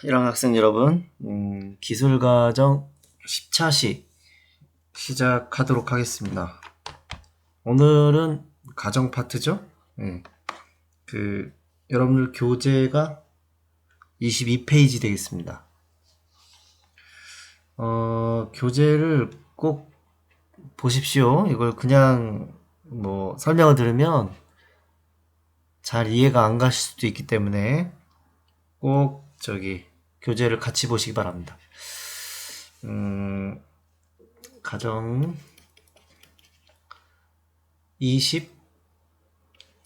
1학년 학생 여러분, 기술과정 10차시 시작하도록 하겠습니다. 오늘은 가정 파트죠? 여러분들 교재가 22페이지 되겠습니다. 교재를 꼭 보십시오. 이걸 그냥 설명을 들으면 잘 이해가 안 가실 수도 있기 때문에 꼭 교재를 같이 보시기 바랍니다. 가정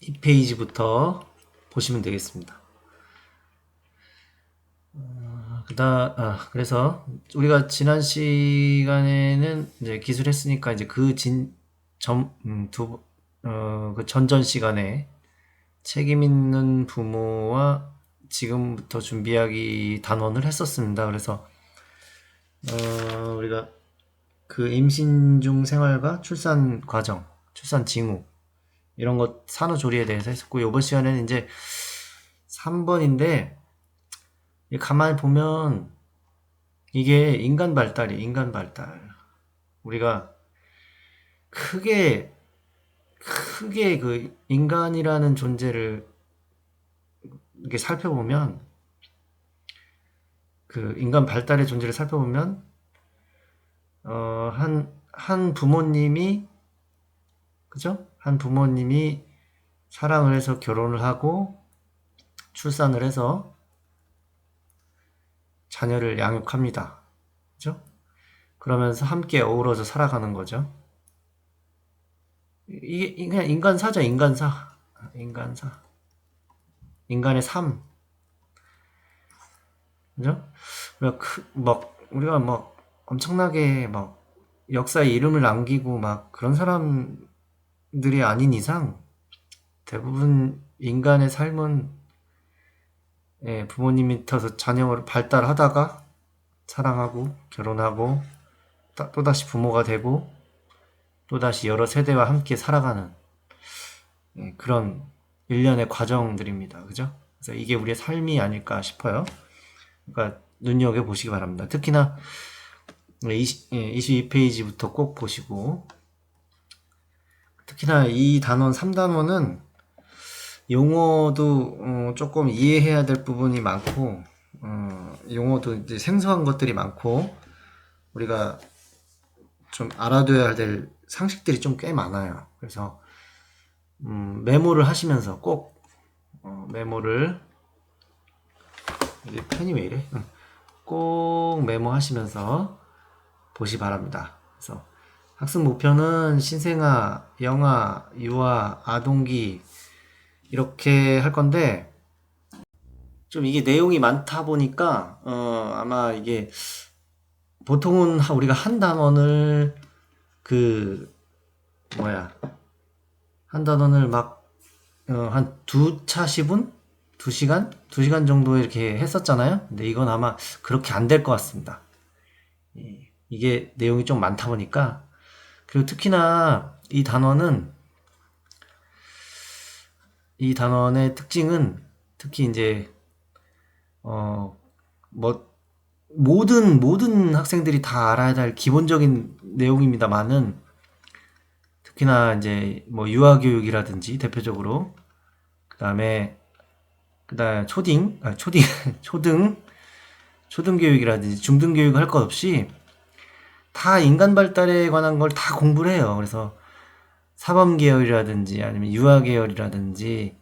22페이지부터 보시면 되겠습니다. 그래서 우리가 지난 시간에는 이제 기술했으니까 이제 그 전전 시간에 책임 있는 부모와 지금부터 준비하기 단원을 했었습니다. 그래서 우리가 그 임신 중 생활과 출산 과정, 출산 징후 이런 것 산후조리에 대해서 했었고, 이번 시간에는 이제 3번인데 가만히 보면 이게 인간 발달. 우리가 크게 그 인간이라는 존재를 이렇게 살펴보면, 그 인간 발달의 존재를 살펴보면 한 부모님이, 그죠? 한 부모님이 사랑을 해서 결혼을 하고 출산을 해서 자녀를 양육합니다. 그죠? 그러면서 함께 어우러져 살아가는 거죠. 이게 그냥 인간사죠. 인간의 삶. 그죠? 우리가 엄청나게 역사에 이름을 남기고 그런 사람들이 아닌 이상, 대부분 인간의 삶은 부모님 밑에서 자녀를 발달하다가 사랑하고 결혼하고 또다시 부모가 되고 또다시 여러 세대와 함께 살아가는 그런 일련의 과정들입니다. 그죠? 그래서 이게 우리의 삶이 아닐까 싶어요. 그러니까 눈여겨보시기 바랍니다. 특히나 22페이지부터 꼭 보시고, 특히나 이 단원 3단원은 용어도 조금 이해해야 될 부분이 많고, 용어도 이제 생소한 것들이 많고, 우리가 좀 알아둬야 될 상식들이 좀 꽤 많아요. 그래서 메모를 하시면서 꼭 메모를, 이게 펜이 왜 이래? 꼭 메모하시면서 보시 바랍니다. 그래서 학습 목표는 신생아, 영아, 유아, 아동기 이렇게 할 건데, 좀 이게 내용이 많다 보니까 아마 이게 보통은 우리가 한 단원을 한 단원을 한 2차시분? 2시간? 2시간 정도 이렇게 했었잖아요. 근데 이건 아마 그렇게 안 될 것 같습니다. 이게 내용이 좀 많다 보니까. 그리고 특히나 이 단원의 특징은 특히 이제 모든 학생들이 다 알아야 할 기본적인 내용입니다만은, 특히나 이제 유아교육이라든지 대표적으로, 그 다음에 초등교육이라든지 중등교육을 할 것 없이 다 인간 발달에 관한 걸 다 공부를 해요. 그래서 사범계열이라든지 아니면 유아계열이라든지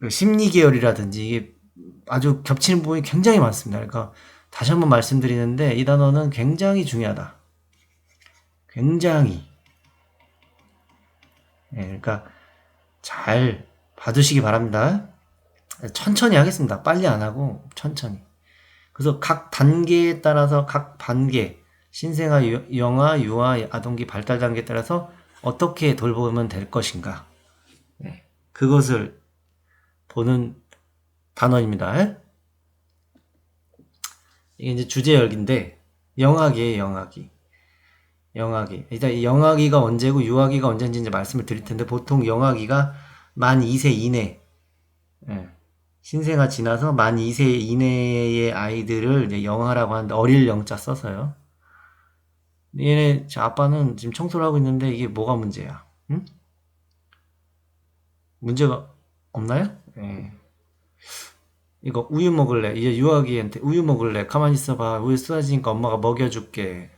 심리계열이라든지, 이게 아주 겹치는 부분이 굉장히 많습니다. 그러니까 다시 한번 말씀드리는데, 이 단어는 굉장히 중요하다. 굉장히. 그러니까 잘 봐두시기 바랍니다. 천천히 하겠습니다. 빨리 안 하고 천천히. 그래서 각 단계에 따라서, 각 반계, 신생아, 영아, 유아, 아동기 발달 단계에 따라서 어떻게 돌보면 될 것인가, 그것을 보는 단원입니다. 이게 이제 주제 열기인데, 영아기예요. 일단 이 영아기가 언제고 유아기가 언제인지 이제 말씀을 드릴 텐데, 보통 영아기가 만 2세 이내, 신생아 지나서 만 2세 이내의 아이들을 이제 영아라고 하는데 어릴 영자 써서요. 얘네 저 아빠는 지금 청소를 하고 있는데 이게 뭐가 문제야? 응? 문제가 없나요? 예. 이거 우유 먹을래? 이제 유아기한테 우유 먹을래? 가만히 있어봐. 우유 쏟아지니까 엄마가 먹여줄게.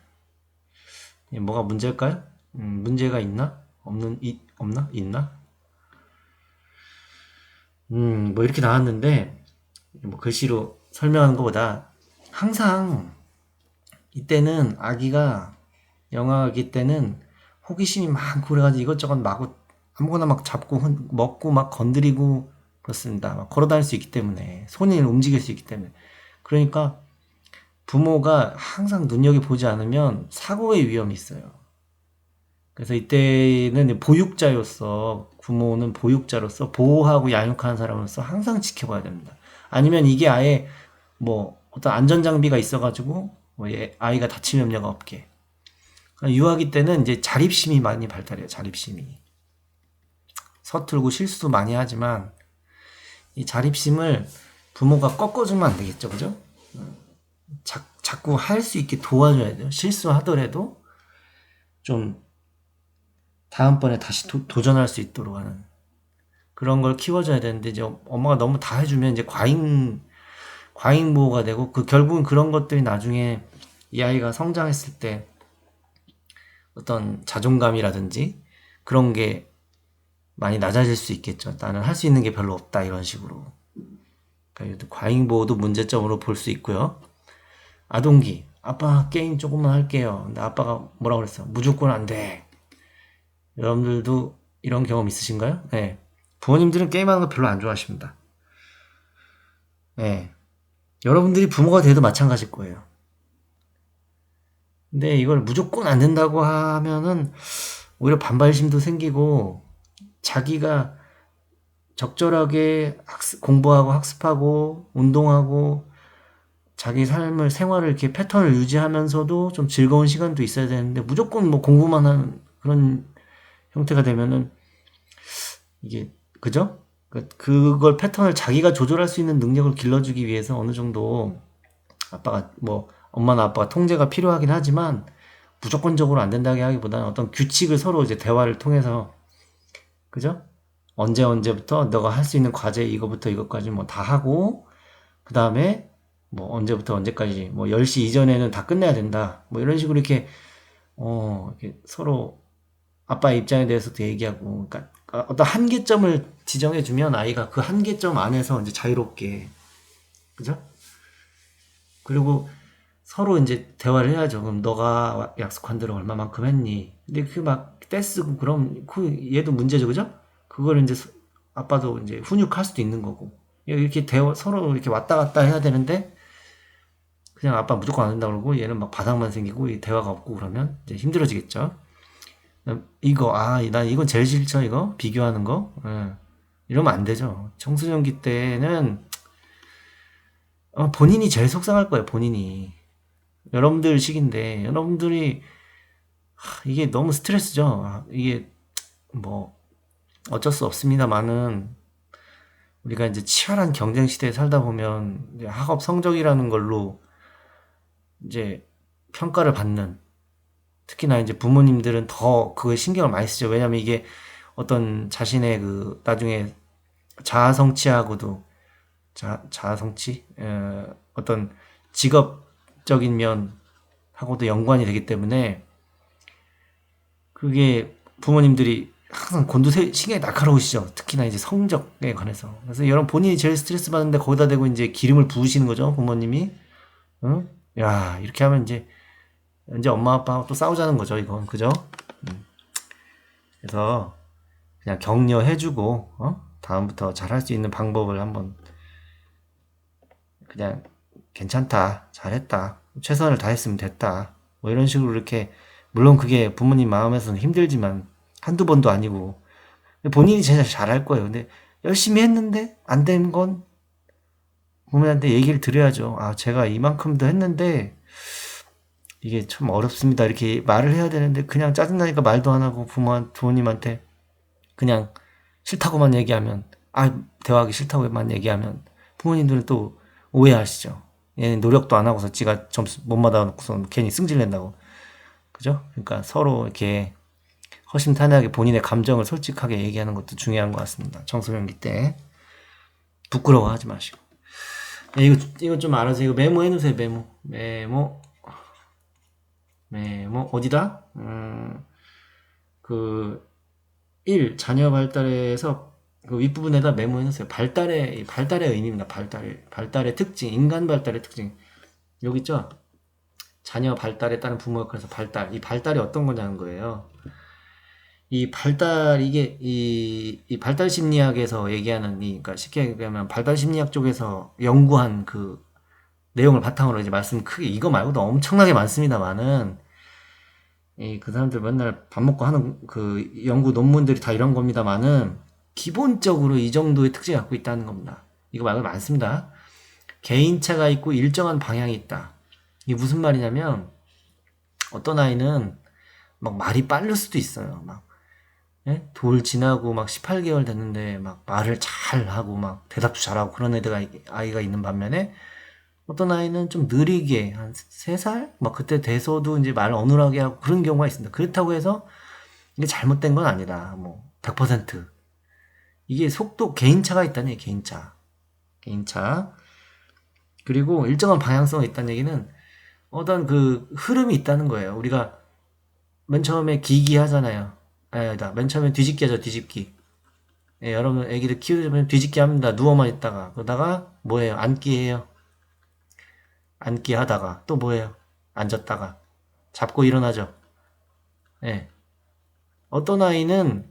이게 뭐가 문제일까요? 문제가 있나? 없나? 있나? 뭐 이렇게 나왔는데 뭐 글씨로 설명하는 것보다 항상 이때는 아기가 영아기 때는 호기심이 많고 그래가지고 이것저것 마구 아무거나 막 잡고 먹고 막 건드리고 그렇습니다. 막 걸어 다닐 수 있기 때문에 손을 움직일 수 있기 때문에 그러니까 부모가 항상 눈여겨보지 않으면 사고의 위험이 있어요. 그래서 이때는 보육자로서 부모는 보육자로서 보호하고 양육하는 사람으로서 항상 지켜봐야 됩니다. 아니면 이게 아예 뭐 어떤 안전장비가 있어가지고 뭐 아이가 다칠 염려가 없게 유아기 때는 이제 자립심이 많이 발달해요. 자립심이 서툴고 실수도 많이 하지만 이 자립심을 부모가 꺾어주면 안 되겠죠, 그죠? 자꾸 할 수 있게 도와줘야 돼요. 실수하더라도 좀 다음번에 다시 도전할 수 있도록 하는 그런 걸 키워줘야 되는데 이제 엄마가 너무 다 해주면 이제 과잉 보호가 되고 결국은 그런 것들이 나중에 이 아이가 성장했을 때 어떤 자존감이라든지 그런 게 많이 낮아질 수 있겠죠. 나는 할 수 있는 게 별로 없다 이런 식으로. 그러니까 과잉 보호도 문제점으로 볼 수 있고요. 아동기 아빠 게임 조금만 할게요. 근데 아빠가 뭐라고 그랬어? 무조건 안 돼. 여러분들도 이런 경험 있으신가요? 네. 부모님들은 게임하는 거 별로 안 좋아하십니다. 네. 여러분들이 부모가 돼도 마찬가지일 거예요. 근데 이걸 무조건 안 된다고 하면은 오히려 반발심도 생기고 자기가 적절하게 공부하고 학습하고 운동하고 자기 삶을 생활을 이렇게 패턴을 유지하면서도 좀 즐거운 시간도 있어야 되는데 무조건 뭐 공부만 하는 그런 형태가 되면은 이게 그죠? 그걸 패턴을 자기가 조절할 수 있는 능력을 길러주기 위해서 어느 정도 아빠가 뭐 엄마나 아빠가 통제가 필요하긴 하지만 무조건적으로 안 된다고 하기보다는 어떤 규칙을 서로 이제 대화를 통해서 그죠? 언제부터 너가 할 수 있는 과제 이거부터 이것까지 뭐 다 하고 그 다음에 뭐 언제부터 언제까지 뭐 10시 이전에는 다 끝내야 된다 뭐 이런 식으로 이렇게 서로 아빠의 입장에 대해서도 얘기하고 그러니까 어떤 한계점을 지정해주면 아이가 그 한계점 안에서 이제 자유롭게 그죠? 그리고 서로 이제 대화를 해야죠. 그럼 너가 약속한 대로 얼마만큼 했니? 근데 그 막 떼쓰고 그럼 그 얘도 문제죠, 그죠? 그걸 이제 아빠도 이제 훈육할 수도 있는 거고 이렇게 대화 서로 이렇게 왔다 갔다 해야 되는데 그냥 아빠 무조건 안 된다 그러고 얘는 막 바닥만 생기고 이 대화가 없고 그러면 이제 힘들어지겠죠. 난 이건 제일 싫죠, 이거 비교하는 거. 예. 이러면 안 되죠. 청소년기 때는 본인이 제일 속상할 거예요, 본인이. 여러분들 시기인데 여러분들이 이게 너무 스트레스죠. 이게 뭐 어쩔 수 없습니다만은 우리가 이제 치열한 경쟁 시대에 살다 보면 이제 학업 성적이라는 걸로 이제 평가를 받는 특히나 이제 부모님들은 더 그거에 신경을 많이 쓰죠. 왜냐면 이게 어떤 자신의 그 나중에 자아 성취하고도 자아 성취 어떤 직업적인 면하고도 연관이 되기 때문에 그게 부모님들이 항상 신경이 날카로우시죠. 특히나 이제 성적에 관해서. 그래서 여러분 본인이 제일 스트레스 받는데 거기다 대고 이제 기름을 부으시는 거죠, 부모님이. 응? 야, 이렇게 하면 이제 엄마 아빠하고 또 싸우자는 거죠, 이건. 그죠? 그래서 그냥 격려해주고, 다음부터 잘할 수 있는 방법을 한번 그냥 괜찮다, 잘했다, 최선을 다했으면 됐다. 뭐 이런 식으로 이렇게 물론 그게 부모님 마음에서는 힘들지만 한두 번도 아니고 본인이 진짜 잘할 거예요. 근데 열심히 했는데 안 된 건 부모님한테 얘기를 드려야죠. 제가 이만큼도 했는데 이게 참 어렵습니다. 이렇게 말을 해야 되는데 그냥 짜증나니까 말도 안 하고 부모님한테 그냥 싫다고만 얘기하면 대화하기 싫다고만 얘기하면 부모님들은 또 오해하시죠. 얘는 노력도 안 하고서 지가 점수 못 받아놓고서 괜히 승질낸다고. 그죠? 그러니까 서로 이렇게 허심탄회하게 본인의 감정을 솔직하게 얘기하는 것도 중요한 것 같습니다. 청소년기 때. 부끄러워하지 마시고. 네, 이거 좀 알아서 이거 메모해 놓으세요. 메모 어디다? 그 1. 자녀 발달에서 그 윗부분에다 메모해 놓으세요. 발달의 의미입니다. 발달의 특징, 인간 발달의 특징. 여기 있죠? 자녀 발달에 따른 부모 역할에서 이 발달이 어떤 거냐는 거예요. 이 발달, 이 발달 심리학에서 얘기하는, 그러니까 쉽게 얘기하면 발달 심리학 쪽에서 연구한 그 내용을 바탕으로 이제 말씀 크게, 이거 말고도 엄청나게 많습니다만은, 그 사람들 맨날 밥 먹고 하는 그 연구 논문들이 다 이런 겁니다만은, 기본적으로 이 정도의 특징을 갖고 있다는 겁니다. 이거 말고 많습니다. 개인차가 있고 일정한 방향이 있다. 이게 무슨 말이냐면, 어떤 아이는 막 말이 빠를 수도 있어요. 막, 돌 지나고 막 18개월 됐는데 막 말을 잘하고 막 대답도 잘하고 그런 아이가 있는 반면에 어떤 아이는 좀 느리게 한 3살? 막 그때 돼서도 이제 말을 어눌하게 하고 그런 경우가 있습니다. 그렇다고 해서 이게 잘못된 건 아니다. 뭐 100%. 이게 속도 개인차가 있다는 얘기예요. 개인차. 그리고 일정한 방향성이 있다는 얘기는 어떤 그 흐름이 있다는 거예요. 우리가 맨 처음에 기기 하잖아요. 맨 처음에 뒤집기 하죠, 뒤집기. 여러분, 애기들 키우려면 뒤집기 합니다. 누워만 있다가. 그러다가, 뭐예요? 앉기 해요. 앉기 하다가. 또 뭐예요? 앉았다가. 잡고 일어나죠. 예. 어떤 아이는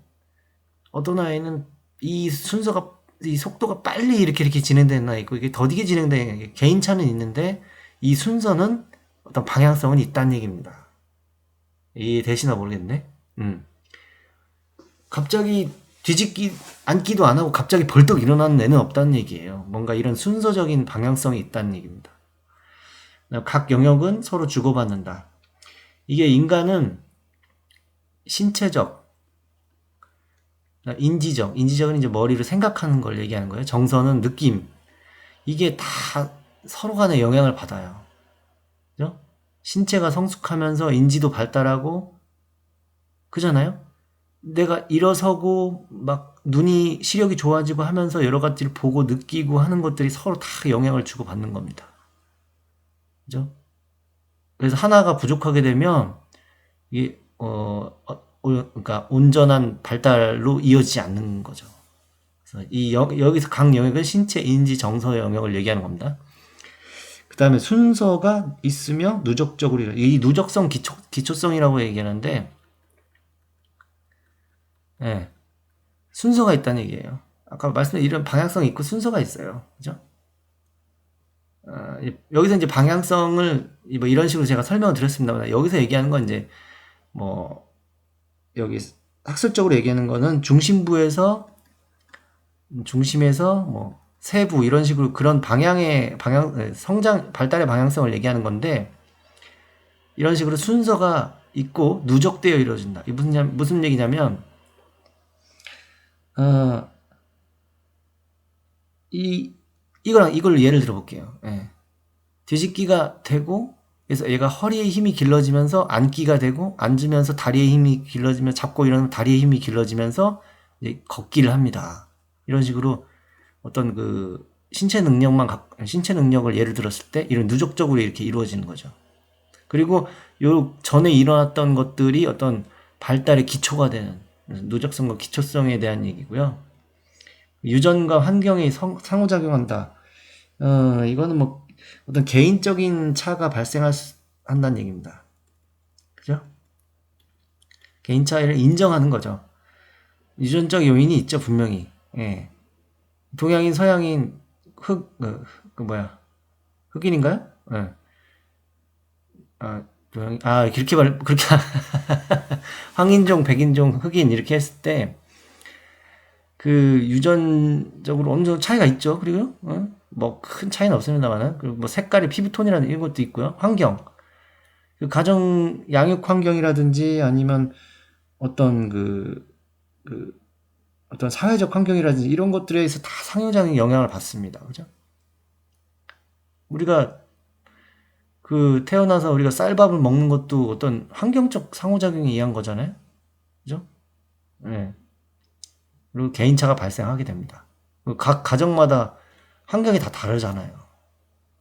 이 순서가, 이 속도가 빨리 이렇게 진행되는 아이고, 이게 더디게 진행되는 개인차는 있는데, 이 순서는 어떤 방향성은 있다는 얘기입니다. 이해되시나 모르겠네? 갑자기 앉기도 안 하고 갑자기 벌떡 일어나는 애는 없다는 얘기예요. 뭔가 이런 순서적인 방향성이 있다는 얘기입니다. 각 영역은 서로 주고받는다. 이게 인간은 신체적, 인지적은 이제 머리로 생각하는 걸 얘기하는 거예요. 정서는 느낌. 이게 다 서로 간에 영향을 받아요. 그죠? 신체가 성숙하면서 인지도 발달하고, 그잖아요? 내가 일어서고 막 눈이 시력이 좋아지고 하면서 여러 가지를 보고 느끼고 하는 것들이 서로 다 영향을 주고 받는 겁니다. 그죠? 그래서 하나가 부족하게 되면 이게 그러니까 온전한 발달로 이어지지 않는 거죠. 그래서 여기서 각 영역은 신체, 인지, 정서 영역을 얘기하는 겁니다. 그 다음에 순서가 있으며 누적적으로 이 누적성 기초성이라고 얘기하는데 순서가 있다는 얘기예요. 아까 말씀드린 이런 방향성이 있고 순서가 있어요. 그죠? 여기서 이제 방향성을 뭐 이런 식으로 제가 설명을 드렸습니다만 여기서 얘기하는 건 이제 뭐 여기 학술적으로 얘기하는 거는 중심에서 뭐 세부 이런 식으로 그런 성장 발달의 방향성을 얘기하는 건데 이런 식으로 순서가 있고 누적되어 이루어진다. 이게 무슨 얘기냐면 이걸 예를 들어볼게요. 뒤집기가 되고, 그래서 얘가 허리에 힘이 길러지면서 앉기가 되고, 앉으면서 다리에 힘이 길러지면, 잡고 일어나면 다리에 힘이 길러지면서, 이제 걷기를 합니다. 이런 식으로 어떤 그 신체 능력을 예를 들었을 때, 이런 누적적으로 이렇게 이루어지는 거죠. 그리고 요 전에 일어났던 것들이 어떤 발달의 기초가 되는, 누적성과 기초성에 대한 얘기고요. 유전과 환경이 상호작용한다. 이거는 뭐 어떤 개인적인 차가 한다는 얘기입니다. 그죠? 개인 차이를 인정하는 거죠. 유전적 요인이 있죠, 분명히. 동양인, 서양인, 흑인인가요? 그렇게 황인종, 백인종, 흑인 이렇게 했을 때 그 유전적으로 어느 정도 차이가 있죠. 그리고 뭐 큰 차이는 없습니다만은 그리고 뭐 색깔이 피부톤이라는 이런 것도 있고요. 환경, 그 가정 양육 환경이라든지 아니면 어떤 어떤 사회적 환경이라든지 이런 것들에 의해서 다 상호작용 영향을 받습니다. 그죠? 우리가 그 태어나서 우리가 쌀밥을 먹는 것도 어떤 환경적 상호작용에 의한 거잖아요. 그죠? 예. 그리고 개인차가 발생하게 됩니다. 각 가정마다 환경이 다 다르잖아요.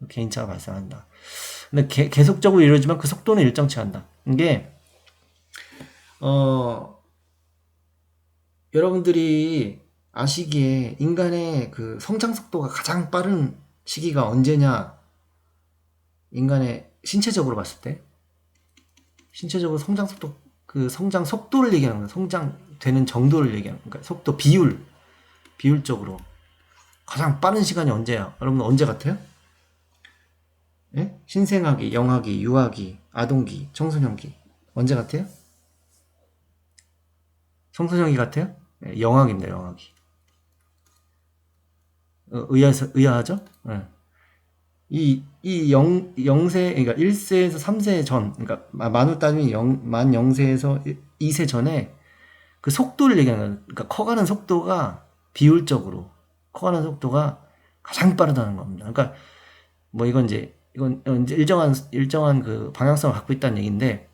개인차가 발생한다. 근데 계속적으로 이루어지면 그 속도는 일정치 않다. 이게 여러분들이 아시기에 인간의 그 성장 속도가 가장 빠른 시기가 언제냐? 인간의 신체적으로 봤을 때 신체적으로 성장 속도, 그 성장 속도를 얘기하는 거예요. 성장되는 정도를 얘기하는 거예요. 그러니까 속도 비율적으로 가장 빠른 시간이 언제야? 여러분 언제 같아요? 예? 신생아기, 영아기, 유아기, 아동기, 청소년기 언제 같아요? 청소년기 같아요? 예, 영아기입니다. 영아기. 의아하죠? 예. 이 0세, 그러니까 1세에서 3세 전, 그러니까 만으로 따지면 만 0세에서 2세 전에 그 속도를 얘기하는 거예요. 그러니까 커가는 속도가 비율적으로 커가는 속도가 가장 빠르다는 겁니다. 그러니까 뭐 이건 이제 일정한 그 방향성을 갖고 있다는 얘기인데,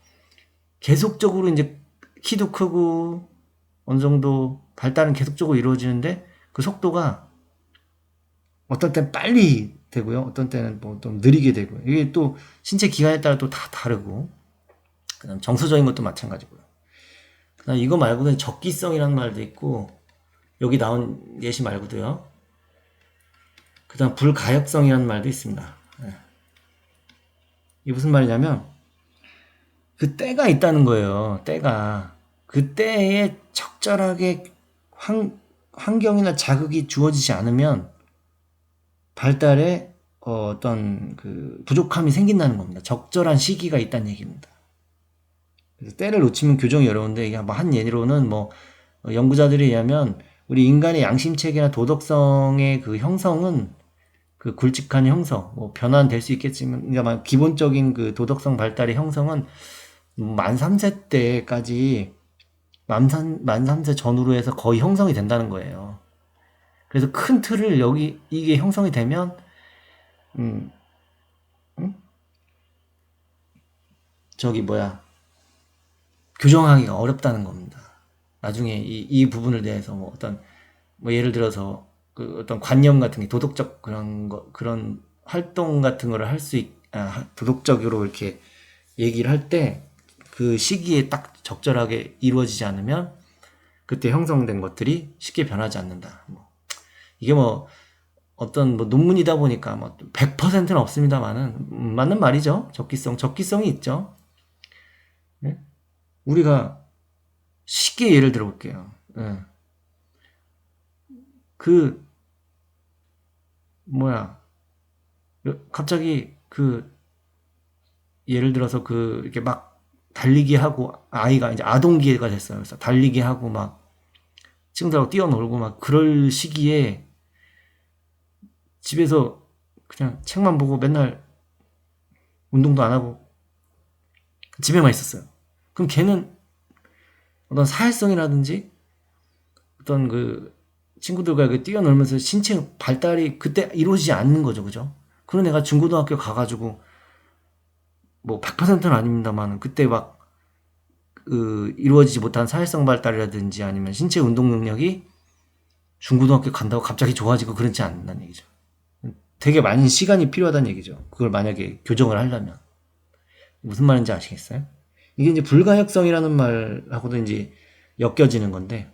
계속적으로 이제 키도 크고 어느 정도 발달은 계속적으로 이루어지는데 그 속도가 어떤 때는 빨리 되고요. 어떤 때는 뭐 좀 느리게 되고요. 이게 또 신체 기관에 따라 또 다 다르고, 그다음 정서적인 것도 마찬가지고요. 그다음 이거 말고는 적기성이라는 말도 있고, 여기 나온 예시 말고도요. 그다음 불가역성이라는 말도 있습니다. 네. 이게 무슨 말이냐면 그 때가 있다는 거예요. 때가. 그 때에 적절하게 환경이나 자극이 주어지지 않으면 발달에 어떤 그 부족함이 생긴다는 겁니다. 적절한 시기가 있다는 얘기입니다. 그래서 때를 놓치면 교정이 어려운데, 이게 한 예로는 연구자들에 의하면 우리 인간의 양심체계나 도덕성의 그 형성은, 그 굵직한 형성, 변화는 될 수 있겠지만, 그러니까 기본적인 그 도덕성 발달의 형성은 만 3세 때까지, 만 3세 전후로 해서 거의 형성이 된다는 거예요. 그래서 큰 틀을 이게 형성이 되면, 교정하기가 어렵다는 겁니다. 나중에 이 부분을 대해서 예를 들어서 그 어떤 관념 같은 게, 도덕적 그런 활동 같은 거를 도덕적으로 이렇게 얘기를 할 때 그 시기에 딱 적절하게 이루어지지 않으면 그때 형성된 것들이 쉽게 변하지 않는다. 이게 어떤 논문이다 보니까 100%는 없습니다만은 맞는 말이죠. 적기성이 있죠. 네? 우리가 쉽게 예를 들어 볼게요. 네. 갑자기 예를 들어서 이렇게 막 달리기 하고, 아이가 이제 아동기가 됐어요. 그래서 달리기 하고 친구들하고 뛰어놀고 그럴 시기에 집에서 그냥 책만 보고 맨날 운동도 안 하고 집에만 있었어요. 그럼 걔는 어떤 사회성이라든지 어떤 그 친구들과 뛰어놀면서 신체 발달이 그때 이루어지지 않는 거죠. 그죠? 그런 애가 중고등학교 가가지고 100%는 아닙니다만 그때 이루어지지 못한 사회성 발달이라든지 아니면 신체 운동 능력이 중고등학교 간다고 갑자기 좋아지고 그렇지 않는다는 얘기죠. 되게 많은 시간이 필요하다는 얘기죠. 그걸 만약에 교정을 하려면. 무슨 말인지 아시겠어요? 이게 이제 불가역성이라는 말하고도 이제 엮여지는 건데,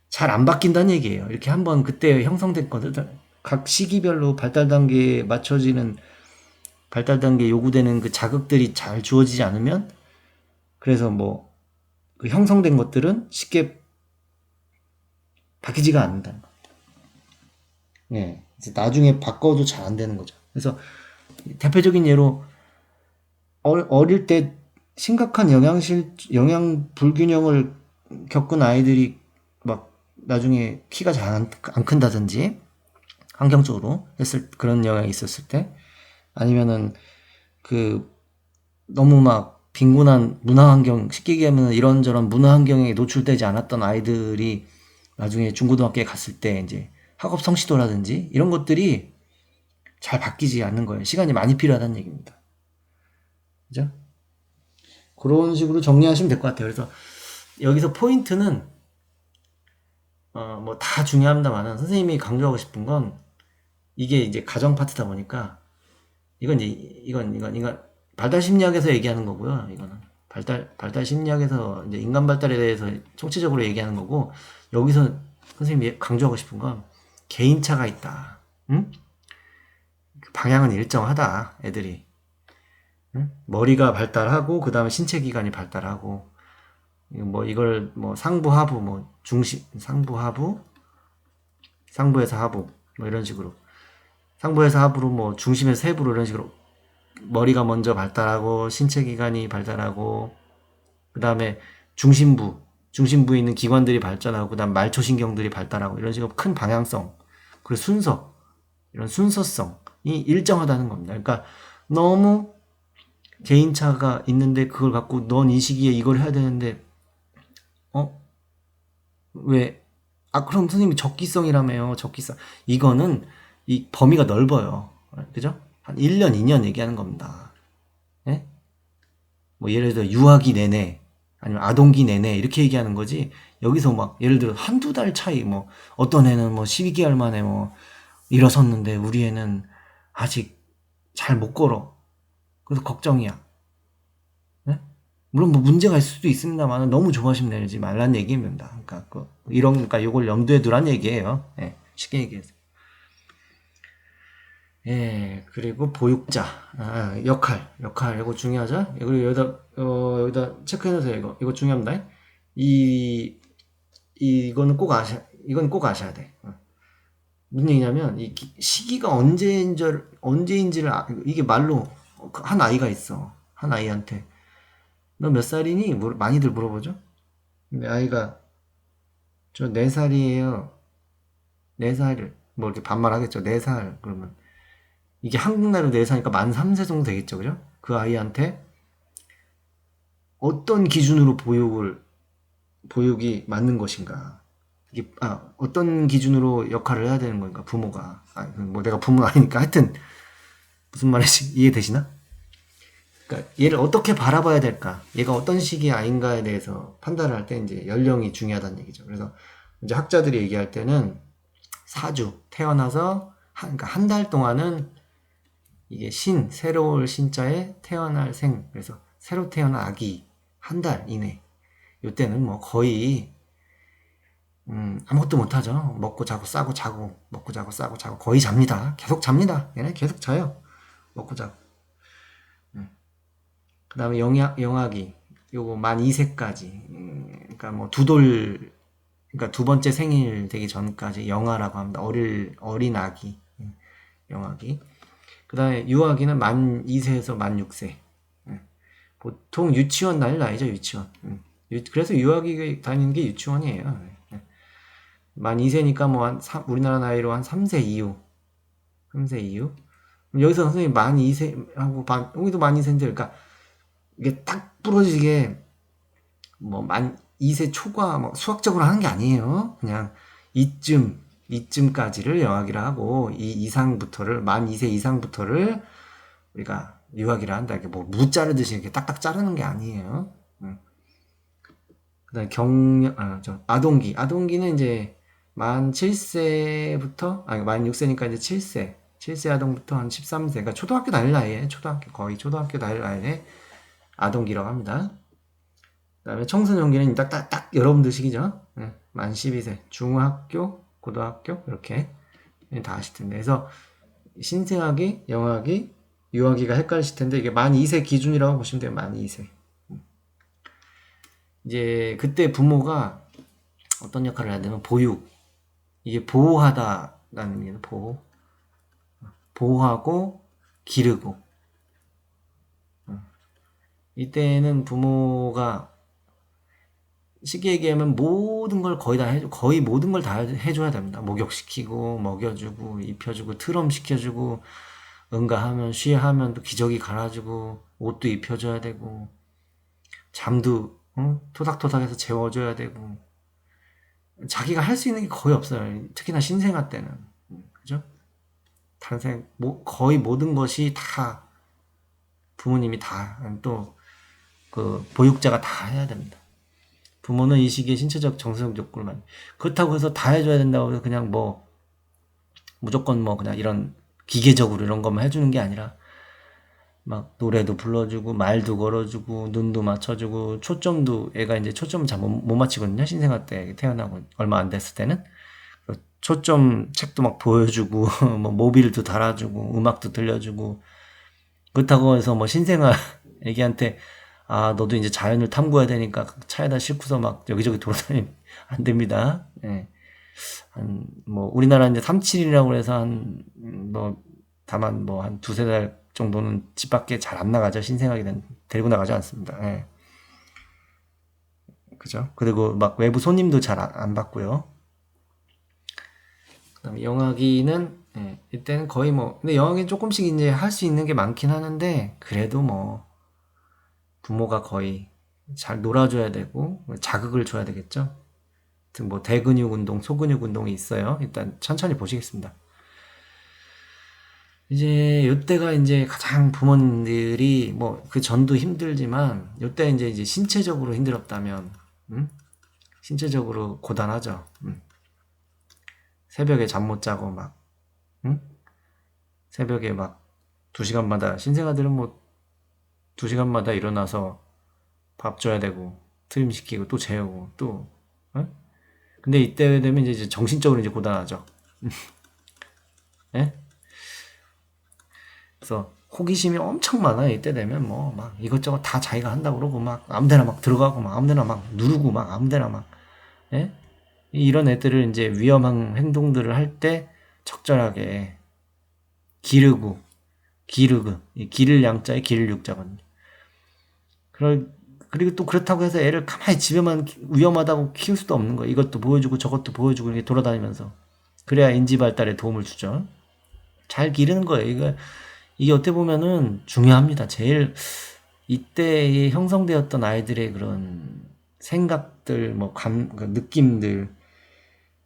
잘 안 바뀐다는 얘기예요. 이렇게 한번 그때 형성된 것들, 각 시기별로 발달 단계에 맞춰지는, 발달 단계에 요구되는 그 자극들이 잘 주어지지 않으면, 그래서 그 형성된 것들은 쉽게 바뀌지가 않는다는 겁니다. 예. 나중에 바꿔도 잘 안 되는 거죠. 그래서 대표적인 예로 어릴 때 심각한 영양 불균형을 겪은 아이들이 나중에 키가 잘 안 큰다든지, 환경적으로 그런 영향이 있었을 때, 아니면은 너무 빈곤한 문화환경, 쉽게 얘기하면 이런저런 문화환경에 노출되지 않았던 아이들이 나중에 중고등학교에 갔을 때 이제 학업 성취도라든지 이런 것들이 잘 바뀌지 않는 거예요. 시간이 많이 필요하다는 얘기입니다. 그죠? 그런 식으로 정리하시면 될 것 같아요. 그래서 여기서 포인트는 뭐 다 중요합니다만은 선생님이 강조하고 싶은 건 이게 이제 가정 파트다 보니까 이건 발달 심리학에서 얘기하는 거고요. 이거는 발달 심리학에서 이제 인간 발달에 대해서 총체적으로 얘기하는 거고, 여기서 선생님이 강조하고 싶은 건 개인차가 있다. 응? 방향은 일정하다. 애들이. 응? 머리가 발달하고 그 다음에 신체 기관이 발달하고, 뭐 이걸 뭐 상부 하부 뭐 중심 상부 하부 상부에서 하부 뭐 이런 식으로, 상부에서 하부로 뭐 중심에서 세부로 이런 식으로 머리가 먼저 발달하고 신체 기관이 발달하고 그 다음에 중심부에 있는 기관들이 발전하고 그 다음 말초신경들이 발달하고 이런 식으로 큰 방향성, 그리고 순서, 이런 순서성이 일정하다는 겁니다. 그러니까 너무 개인차가 있는데 그걸 갖고 넌 이 시기에 이걸 해야 되는데 왜? 그럼 선생님이 적기성이라며요. 적기성. 이거는 이 범위가 넓어요. 그죠? 한 1년, 2년 얘기하는 겁니다. 예? 뭐 예를 들어 유아기 내내 아니면 아동기 내내 이렇게 얘기하는 거지. 여기서 막 예를 들어 한두 달 차이, 뭐 어떤 애는 뭐 12개월 만에 뭐 일어섰는데 우리 애는 아직 잘 못 걸어. 그래서 걱정이야. 예? 물론 뭐 문제가 있을 수도 있습니다만 너무 조바심 내지 말란 얘기입니다. 그러니까 그러니까 요걸 염두에 두란 얘기예요. 예, 쉽게 얘기해서. 예, 그리고 보육자, 역할, 이거 중요하죠? 그리고 여기다 체크해놓으세요. 이거 중요합니다. 이건 꼭 아셔야 돼. 무슨 얘기냐면, 시기가 언제인지를, 이게 말로, 한 아이가 있어. 한 아이한테. 너 몇 살이니? 많이들 물어보죠? 근데 아이가, 저 4살이에요. 4살, 뭐 이렇게 반말하겠죠. 4살. 그러면. 이게 한국 나이로 4살이니까 만 3세 정도 되겠죠. 그죠? 그 아이한테 어떤 기준으로 보육이 맞는 것인가. 이게, 어떤 기준으로 역할을 해야 되는 건가, 부모가. 뭐 내가 부모는 아니니까. 하여튼, 무슨 말인지 이해되시나? 그러니까 얘를 어떻게 바라봐야 될까? 얘가 어떤 시기의 아이인가에 대해서 판단을 할 때 이제 연령이 중요하다는 얘기죠. 그래서 이제 학자들이 얘기할 때는 4주, 태어나서 그러니까 한 달 동안은 이게 새로울 신자에 태어날 생, 그래서 새로 태어난 아기 한 달 이내, 이때는 뭐 거의 아무것도 못하죠. 먹고 자고 싸고 자고 먹고 자고 싸고 자고 거의 잡니다. 계속 잡니다. 얘네 계속 자요. 먹고 자고. 그 다음에 영아기, 요거 만 2세까지, 그러니까 뭐 그러니까 두 번째 생일 되기 전까지 영아라고 합니다. 어린 아기, 영아기. 그 다음에 유아기는 만 2세에서 만 6세. 보통 유치원 다닐 나이죠, 유치원. 그래서 유아기 다니는 게 유치원이에요. 만 2세니까 뭐 우리나라 나이로 한 3세 이후. 3세 이후. 여기서 선생님 만 2세하고 여기도 만 2세인데, 그러니까 이게 딱 부러지게 뭐 만 2세 초과 뭐 수학적으로 하는 게 아니에요. 그냥 이쯤까지를 영아기라 하고, 만 2세 이상부터를 우리가 유아기라 한다. 이렇게 뭐 무 자르듯이 이렇게 딱딱 자르는 게 아니에요. 그 다음에 아동기는 이제 만 7세부터, 만 6세니까 이제 7세 아동부터 한 13세, 그러니까 초등학교 다닐 나이에, 거의 초등학교 다닐 나이에 아동기라고 합니다. 그 다음에 청소년기는 딱 여러분들 시기죠. 만 12세, 중학교, 고등학교, 이렇게 다 아실 텐데. 그래서 신생아기, 영아기, 유아기가 헷갈리실 텐데, 이게 만 2세 기준이라고 보시면 돼요. 만 2세. 이제 그때 부모가 어떤 역할을 해야 되면 이게 보호하다라는 의미는 보호하고 기르고. 이때는 부모가 쉽게 얘기하면 모든 걸 거의 모든 걸 다 해줘야 됩니다. 목욕시키고, 먹여주고, 입혀주고, 트럼 시켜주고, 응가하면, 쉬하면 또 기저귀 갈아주고, 옷도 입혀줘야 되고, 잠도, 토닥토닥해서 재워줘야 되고, 자기가 할 수 있는 게 거의 없어요. 특히나 신생아 때는. 그죠? 거의 모든 것이 다 부모님이 다, 또 그 보육자가 다 해야 됩니다. 부모는 이 시기에 신체적 정서적 욕구를 많이, 그렇다고 해서 다 해줘야 된다고 해서 그냥 뭐 무조건 뭐 그냥 이런 기계적으로 이런 것만 해주는 게 아니라 막 노래도 불러주고 말도 걸어주고 눈도 맞춰주고, 초점도, 애가 이제 초점을 잘 못 맞히거든요, 신생아 때 태어나고 얼마 안 됐을 때는. 초점 책도 막 보여주고 뭐 모빌도 달아주고 음악도 들려주고. 그렇다고 해서 뭐 신생아 애기한테 아 너도 이제 자연을 탐구해야 되니까 차에다 싣고서 막 여기저기 돌아다니면 안 됩니다. 예. 한 뭐 우리나라 이제 37이라고 해서 한 뭐 다만 뭐 한 두세 달 정도는 집 밖에 잘 안 나가죠. 신생아기는 데리고 나가지 않습니다. 예. 그죠? 그리고 막 외부 손님도 잘 안 받고요. 그다음에 영아기는, 예, 이때는 거의 뭐, 근데 영아기는 조금씩 이제 할 수 있는 게 많긴 하는데, 그래도 뭐 부모가 거의 잘 놀아줘야 되고 자극을 줘야 되겠죠. 뭐 대근육 운동, 소근육 운동이 있어요. 일단 천천히 보시겠습니다. 이제 요때가 이제 가장 부모님들이 뭐 그 전도 힘들지만 요때 이제 신체적으로 힘들었다면, 신체적으로 고단하죠. 새벽에 잠 못 자고 막, 응? 새벽에 막 2시간마다, 신생아들은 뭐 2시간마다 일어나서 밥 줘야 되고 트림 시키고 또 재우고 또, 응? 근데 이때 되면 이제 정신적으로 이제 고단하죠. 예? 그래서 호기심이 엄청 많아요. 이때 되면 뭐 막 이것저것 다 자기가 한다고 그러고 막 아무데나 막 들어가고 막 아무데나 막 누르고 막 아무데나 막, 예? 이런 애들을 이제 위험한 행동들을 할 때 적절하게 기르고, 이 기를 양자에 기를 육자거든요. 그리고 또 그렇다고 해서 애를 가만히 집에만 위험하다고 키울 수도 없는 거예요. 이것도 보여주고 저것도 보여주고 이렇게 돌아다니면서. 그래야 인지 발달에 도움을 주죠. 잘 기르는 거예요. 이게 어떻게 보면은 중요합니다. 제일 이때에 형성되었던 아이들의 그런 생각들, 뭐 그 느낌들,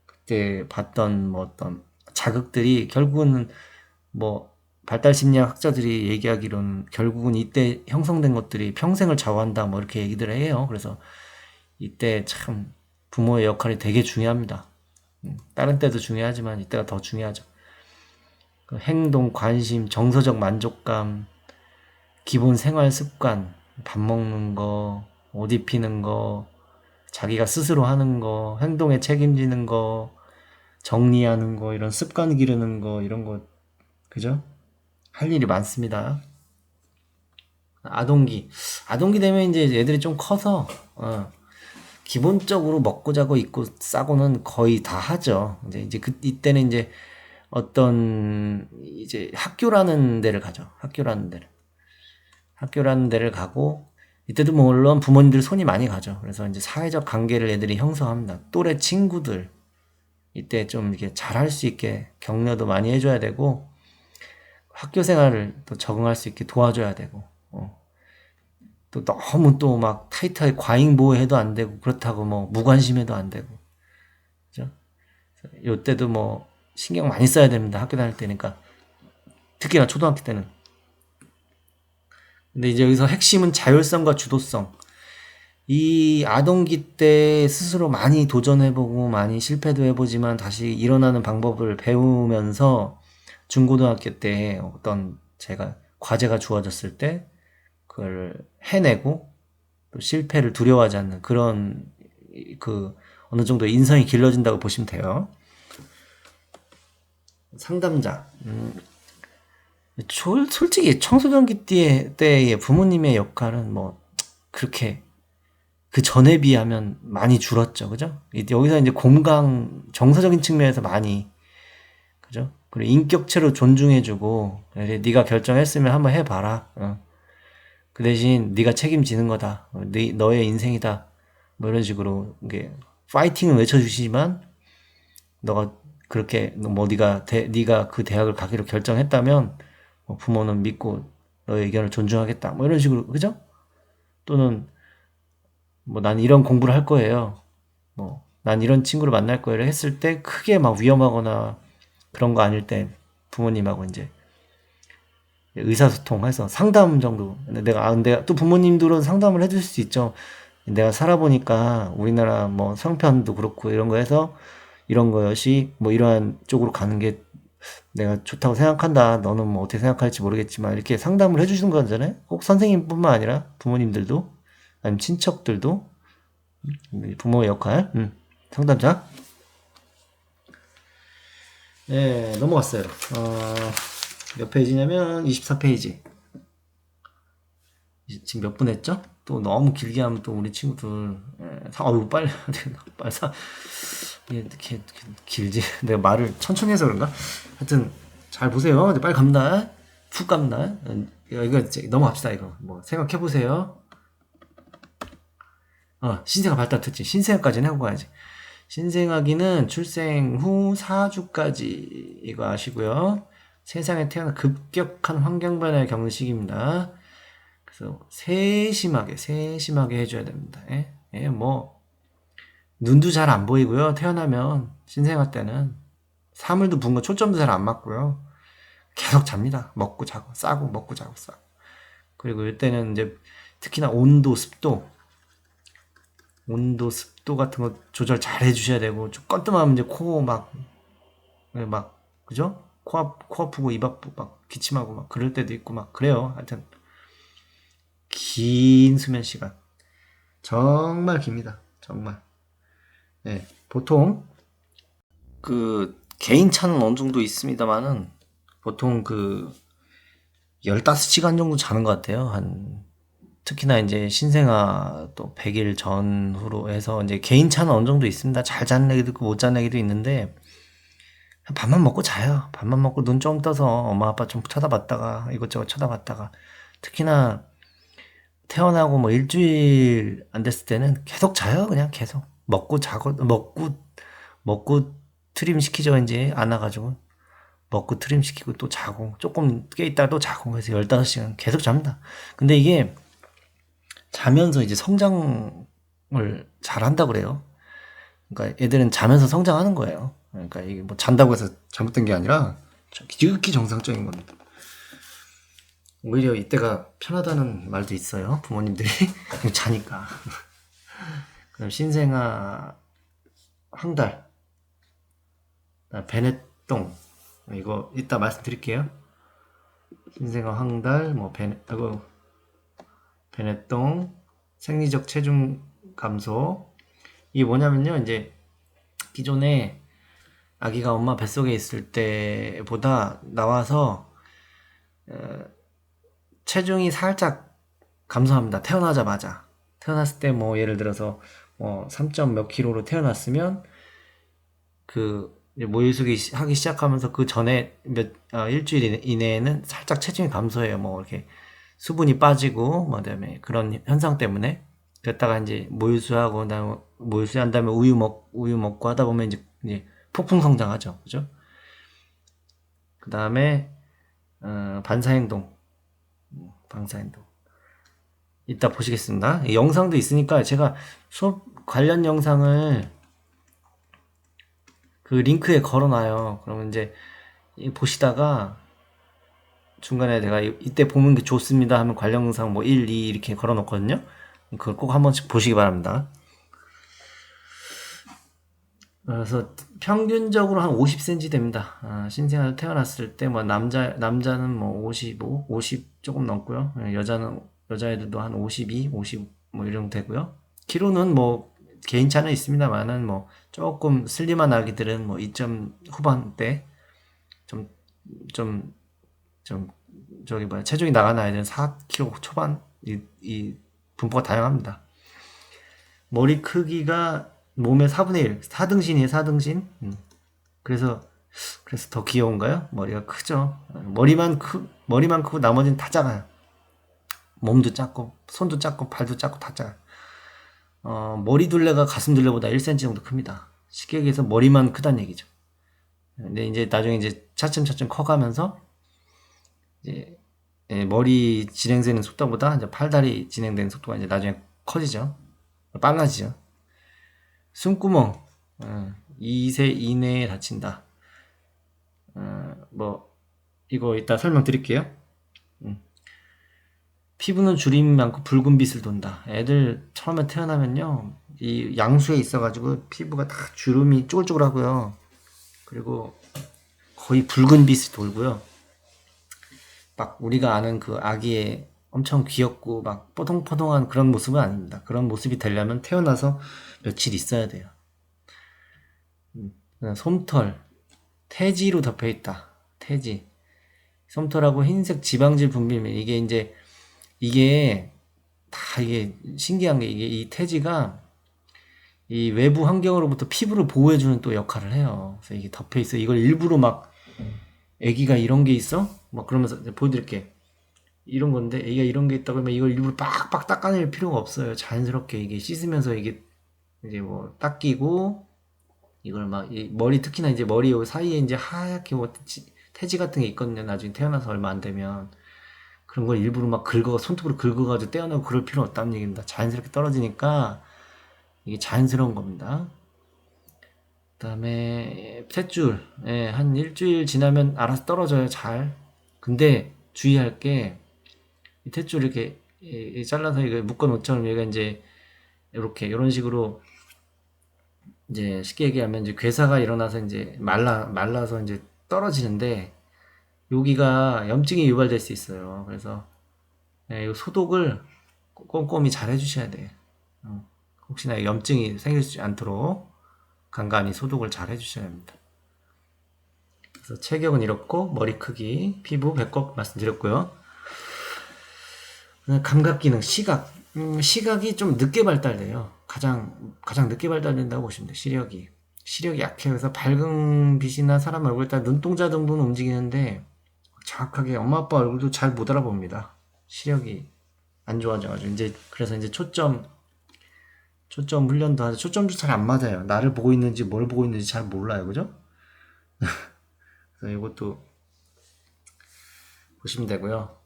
그때 봤던 뭐 어떤 자극들이 결국은 뭐 발달 심리학 학자들이 얘기하기로는 결국은 이때 형성된 것들이 평생을 좌우한다 뭐 이렇게 얘기들 해요. 그래서 이때 참 부모의 역할이 되게 중요합니다. 다른 때도 중요하지만 이때가 더 중요하죠. 그 행동, 관심, 정서적 만족감, 기본 생활 습관, 밥 먹는 거, 옷 입히는 거, 자기가 스스로 하는 거, 행동에 책임지는 거, 정리하는 거, 이런 습관 기르는 거, 이런 거, 그죠? 할 일이 많습니다. 아동기. 아동기 되면 이제 애들이 좀 커서, 기본적으로 먹고 자고 입고 싸고는 거의 다 하죠. 이제 이때는 이제 어떤, 이제 학교라는 데를 가죠. 학교라는 데를 가고, 이때도 물론 부모님들 손이 많이 가죠. 그래서 이제 사회적 관계를 애들이 형성합니다. 또래 친구들, 이때 좀 이렇게 잘할 수 있게 격려도 많이 해줘야 되고, 학교 생활을 또 적응할 수 있게 도와줘야 되고, 또 너무 또 막 타이트하게 과잉 보호해도 안 되고, 그렇다고 뭐 무관심해도 안 되고, 그죠? 요때도 뭐 신경 많이 써야 됩니다. 학교 다닐 때니까. 특히나 초등학교 때는. 근데 이제 여기서 핵심은 자율성과 주도성. 이 아동기 때 스스로 많이 도전해보고 많이 실패도 해보지만 다시 일어나는 방법을 배우면서 중고등학교 때 어떤 제가 과제가 주어졌을 때 그걸 해내고 또 실패를 두려워하지 않는 그런 그 어느 정도 인성이 길러진다고 보시면 돼요. 상담자. 솔직히 청소년기 때의 부모님의 역할은 뭐 그렇게 그 전에 비하면 많이 줄었죠. 그죠? 여기서 이제 공강, 정서적인 측면에서 많이, 그죠? 그리고 인격체로 존중해주고, 그래, 네가 결정했으면 한번 해봐라. 그 대신 네가 책임지는 거다. 너의 인생이다. 뭐 이런 식으로 이게 파이팅을 외쳐주시지만, 너가 그렇게 뭐 네가 그 대학을 가기로 결정했다면, 뭐 부모는 믿고 너의 의견을 존중하겠다. 뭐 이런 식으로, 그죠? 또는 뭐 난 이런 공부를 할 거예요. 뭐 난 이런 친구를 만날 거예요. 했을 때 크게 막 위험하거나 그런 거 아닐 때 부모님하고 이제 의사소통해서 상담 정도. 내가 또 부모님들은 상담을 해줄 수 있죠. 내가 살아보니까 우리나라 뭐 성편도 그렇고 이런 거 해서 이런 것이 뭐 이러한 쪽으로 가는 게 내가 좋다고 생각한다. 너는 뭐 어떻게 생각할지 모르겠지만 이렇게 상담을 해주시는 거잖아요. 꼭 선생님뿐만 아니라 부모님들도 아니면 친척들도 부모의 역할, 상담자. 네, 넘어갔어요. 몇 페이지냐면 24페이지. 지금 몇 분 했죠? 또 너무 길게 하면 또 우리 친구들 빨리 빨리 이렇게 길지. 내가 말을 천천히 해서 그런가? 하여튼 잘 보세요. 이제 빨리 갑니다. 푹 갑니다. 이거 넘어갑시다. 이거 뭐 생각해 보세요. 신생아 발달 특징. 신생아까지는 하고 가야지. 신생아기는 출생 후 4주까지 이거 아시고요. 세상에 태어나 급격한 환경 변화를 겪는 시기입니다. 그래서 세심하게 해줘야 됩니다. 뭐 눈도 잘 안 보이고요. 태어나면 신생아 때는 사물도 분 거 초점도 잘 안 맞고요. 계속 잡니다. 먹고 자고 싸고 먹고 자고 싸고. 그리고 이때는 이제 특히나 온도 습도 같은 거 조절 잘 해주셔야 되고 좀 꺼뜸하면 이제 코 막 그죠? 코 아프고 입 아프고 막 기침하고 막 그럴 때도 있고 막 그래요. 하여튼 긴 수면 시간 정말 깁니다. 정말. 네, 보통 그 개인 차는 어느 정도 있습니다만은 보통 그 15시간 정도 자는 것 같아요. 특히나 이제 신생아 또 100일 전후로 해서 이제 개인 차는 어느 정도 있습니다. 잘 자는 애기도 있고 못 자는 애기도 있는데 밥만 먹고 자요. 밥만 먹고 눈 좀 떠서 엄마 아빠 좀 쳐다봤다가 이것저것 쳐다봤다가 특히나 태어나고 뭐 일주일 안 됐을 때는 계속 자요. 그냥 계속 먹고 자고 먹고 트림 시키죠. 이제 안아가지고 먹고 트림 시키고 또 자고 조금 깨 있다가 또 자고 그래서 15시간 계속 잡니다. 근데 이게 자면서 이제 성장을 잘한다 그래요. 그러니까 애들은 자면서 성장하는 거예요. 그러니까 이게 뭐 잔다고 해서 잘못된 게 아니라 지극히 정상적인 겁니다. 오히려 이때가 편하다는 말도 있어요. 부모님들이 자니까. 그럼 신생아 황달, 베네똥 이거 이따 말씀드릴게요. 신생아 황달, 뭐 베네똥, 생리적 체중 감소. 이게 뭐냐면요, 이제 기존에 아기가 엄마 뱃속에 있을 때보다 나와서 체중이 살짝 감소합니다. 태어나자마자. 태어났을 때 뭐 예를 들어서 3점 몇 킬로로 태어났으면 그 모유수기 하기 시작하면서 그 전에 일주일 이내에는 살짝 체중이 감소해요. 뭐 이렇게 수분이 빠지고 뭐 그다음에 그런 현상 때문에 그랬다가 이제 모유수하고 그다음에 모유수한 다음에 우유 먹고 하다 보면 이제 폭풍 성장하죠. 그죠? 그다음에 방사행동 이따 보시겠습니다. 영상도 있으니까 제가 수업 관련 영상을 그 링크에 걸어놔요. 그러면 이제 보시다가 중간에 내가 이때 보는 게 좋습니다 하면 관련 영상 뭐 1, 2 이렇게 걸어놓거든요. 그걸 꼭 한 번씩 보시기 바랍니다. 그래서 평균적으로 한 50cm 됩니다. 신생아 태어났을 때 뭐 남자는 뭐 55, 50 조금 넘고요. 여자애들도 한 52, 50 뭐 이런 되고요. 키로는 뭐 개인차는 있습니다만은 뭐 조금 슬림한 아기들은 뭐 2점 후반대 좀 저기 뭐야 체중이 나가는 아이들은 4kg 초반 이 분포가 다양합니다. 머리 크기가 몸의 4분의 1, 4등신이에요, 4등신. 그래서 더 귀여운가요? 머리가 크죠. 머리만 크고 나머지는 다 작아요. 몸도 작고 손도 작고 발도 작고 다 작아요. 머리 둘레가 가슴 둘레보다 1cm 정도 큽니다. 쉽게 얘기해서 머리만 크다는 얘기죠. 근데 이제 나중에 이제 차츰 커가면서 이제 머리 진행되는 속도보다 이제 팔다리 진행되는 속도가 이제 나중에 커지죠. 빨라지죠. 숨구멍 2세 이내에 다친다. 뭐 이거 이따 설명드릴게요. 피부는 주름이 많고 붉은 빛을 돈다. 애들 처음에 태어나면요, 이 양수에 있어가지고 피부가 다 주름이 쪼글쪼글하고요. 그리고 거의 붉은 빛이 돌고요. 막 우리가 아는 그 아기의 엄청 귀엽고 막 뽀동뽀동한 그런 모습은 아닙니다. 그런 모습이 되려면 태어나서 며칠 있어야 돼요. 솜털, 태지로 덮여 있다. 태지. 솜털하고 흰색 지방질 분비물. 이게 다 이게 신기한 게 이게 이 태지가 이 외부 환경으로부터 피부를 보호해주는 또 역할을 해요. 그래서 이게 덮여 있어. 이걸 일부러 막 애기가 이런 게 있어? 막 그러면서 보여드릴게. 이런 건데 애기가 이런 게 있다 그러면 이걸 일부러 빡빡 닦아낼 필요가 없어요. 자연스럽게 이게 씻으면서 이게 이제 뭐 닦이고 이걸 막 이 머리 특히나 이제 머리 요 사이에 이제 하얗게 뭐 태지 같은 게 있거든요. 나중에 태어나서 얼마 안 되면 그런 걸 일부러 막 손톱으로 긁어가지고 떼어내고 그럴 필요 없다는 얘기입니다. 자연스럽게 떨어지니까 이게 자연스러운 겁니다. 그다음에 탯줄, 예, 한 일주일 지나면 알아서 떨어져요. 잘. 근데 주의할 게 이 탯줄 이렇게 잘라서 이거 묶어 놓자면 얘가 이제 이렇게 이런 식으로 이제 쉽게 얘기하면 이제 괴사가 일어나서 이제 말라서 이제 떨어지는데 여기가 염증이 유발될 수 있어요. 그래서 이 소독을 꼼꼼히 잘 해주셔야 돼요. 혹시나 염증이 생기지 않도록 간간히 소독을 잘 해주셔야 합니다. 그래서 체격은 이렇고 머리 크기, 피부, 배꼽 말씀드렸고요. 감각 기능, 시각. 시각이 좀 늦게 발달돼요. 가장 늦게 발달된다고 보시면 돼요. 시력이 약해서 밝은 빛이나 사람 얼굴에 따라 눈동자 정도는 움직이는데 정확하게 엄마 아빠 얼굴도 잘 못 알아봅니다. 시력이 안 좋아져가지고 그래서 이제 초점 훈련도 하죠. 초점도 잘 안 맞아요. 나를 보고 있는지 뭘 보고 있는지 잘 몰라요. 그죠? 그래서 이것도 보시면 되고요.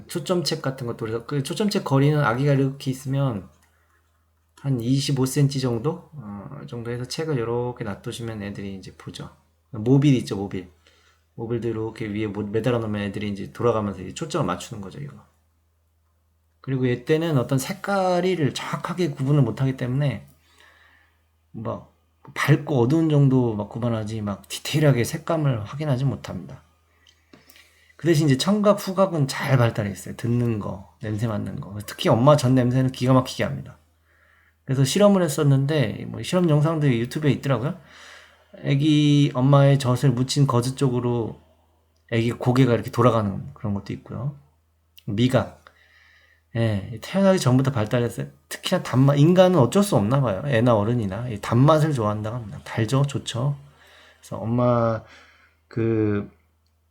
초점책 같은 것도 그래서 그 초점책 거리는 아기가 이렇게 있으면 한 25cm 정도 해서 책을 이렇게 놔두시면 애들이 이제 보죠. 모빌 있죠, 모빌. 모빌도 이렇게 위에 매달아 놓으면 애들이 이제 돌아가면서 이제 초점을 맞추는 거죠, 이거. 그리고 얘때는 어떤 색깔을 정확하게 구분을 못하기 때문에 막 밝고 어두운 정도 막 구분하지 막 디테일하게 색감을 확인하지 못합니다. 그 대신 이제 청각, 후각은 잘 발달해 있어요. 듣는 거, 냄새 맡는 거. 특히 엄마 전 냄새는 기가 막히게 합니다. 그래서 실험을 했었는데 뭐 실험 영상들이 유튜브에 있더라고요. 애기 엄마의 젖을 묻힌 거즈 쪽으로 애기 고개가 이렇게 돌아가는 그런 것도 있고요. 미각. 예, 태어나기 전부터 발달했어요. 특히나 단맛, 인간은 어쩔 수 없나 봐요. 애나 어른이나 이 단맛을 좋아한다고 합니다. 달죠, 좋죠. 그래서 엄마 그,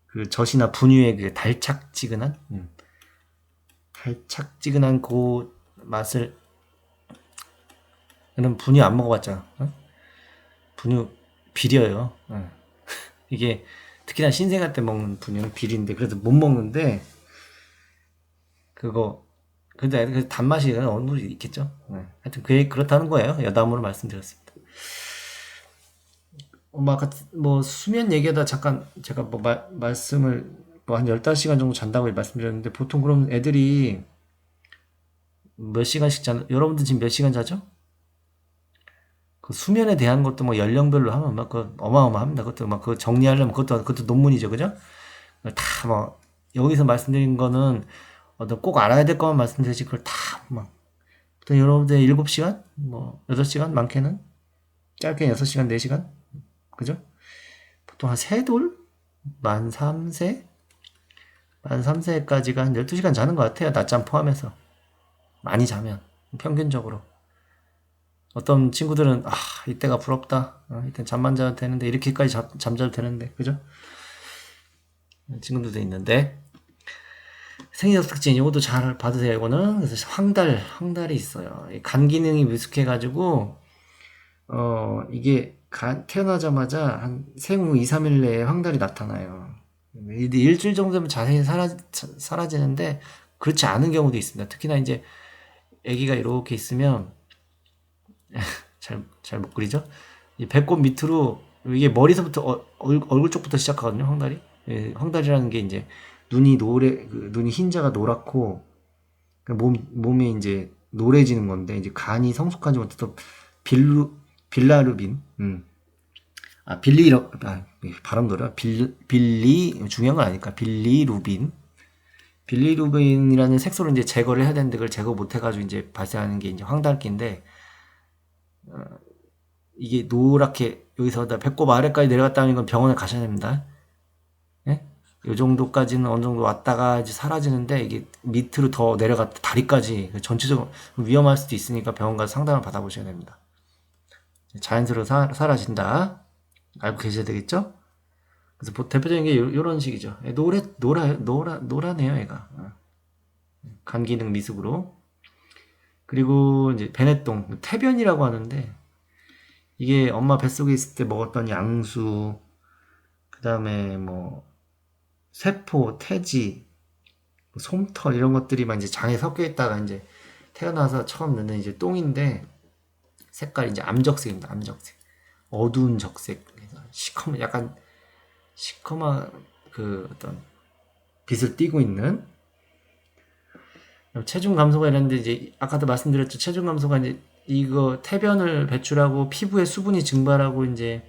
그 젖이나 분유의 그 달짝지근한 그 맛을, 여러분 분유 안 먹어봤죠? 어? 분유 비려요. 이게 특히나 신생아 때 먹는 분유는 비린데 그래도 못 먹는데 그거 근데 그 단맛이 어느 정도 있겠죠. 하여튼 그게 그렇다는 거예요. 여담으로 말씀드렸습니다. 아까 뭐 수면 얘기하다 잠깐 제가 뭐 말씀을 뭐 한 15시간 정도 잔다고 말씀드렸는데 보통 그럼 애들이 몇 시간씩 여러분들 지금 몇 시간 자죠? 그 수면에 대한 것도 뭐 연령별로 하면 막 그 어마어마합니다. 그것도 막 그 정리하려면 그것도 논문이죠. 그죠? 다 뭐 여기서 말씀드린 거는 어떤 꼭 알아야 될 것만 말씀드리지 그걸 다 막 여러분들 7시간? 뭐 8시간? 많게는? 짧게 6시간, 4시간? 그죠? 보통 한 3돌? 만 3세? 만 3세까지가 한 12시간 자는 것 같아요. 낮잠 포함해서. 많이 자면. 평균적으로. 어떤 친구들은, 이때가 부럽다. 이때 잠만 자도 되는데, 이렇게까지 잠자도 되는데. 그죠? 친구들도 있는데. 생리적 특징, 이것도 잘 받으세요, 이거는. 그래서 황달이 있어요. 간 기능이 미숙해가지고, 이게 태어나자마자 한 생후 2, 3일 내에 황달이 나타나요. 일주일 정도 되면 자세히 사라지는데, 그렇지 않은 경우도 있습니다. 특히나 이제, 아기가 이렇게 있으면, 잘 못 그리죠? 이 배꼽 밑으로, 이게 머리서부터, 얼굴 쪽부터 시작하거든요, 황달이. 예, 황달이라는 게 이제 눈이 눈이 흰자가 노랗고 몸이 이제 노래지는 건데 이제 간이 성숙하지 못해서 빌라루빈, 발음 노래 빌리 중요한 건 아니까 빌리루빈이라는 색소를 이제 제거를 해야 되는데 그걸 제거 못 해가지고 이제 발생하는 게 이제 황달기인데 이게 노랗게 여기서 배꼽 아래까지 내려갔다는 건 병원에 가셔야 됩니다. 예? 이 정도까지는 어느 정도 왔다가 이제 사라지는데 이게 밑으로 더 내려갔다 다리까지 전체적으로 위험할 수도 있으니까 병원 가서 상담을 받아보셔야 됩니다. 자연스러워 사라진다. 알고 계셔야 되겠죠? 그래서 대표적인 게 요런 식이죠. 노라네요, 얘가. 간 기능 미숙으로. 그리고 이제 베네똥, 태변이라고 하는데 이게 엄마 뱃속에 있을 때 먹었던 양수, 그 다음에 뭐 세포, 태지, 솜털 이런 것들이만 이제 장에 섞여 있다가 이제 태어나서 처음 넣는 이제 똥인데 색깔이 이제 암적색입니다. 암적색. 어두운 적색. 약간 시커먼 그 어떤 빛을 띠고 있는 체중 감소가 이랬는데 이제 아까도 말씀드렸죠. 체중 감소가 이제 이거 태변을 배출하고 피부에 수분이 증발하고 이제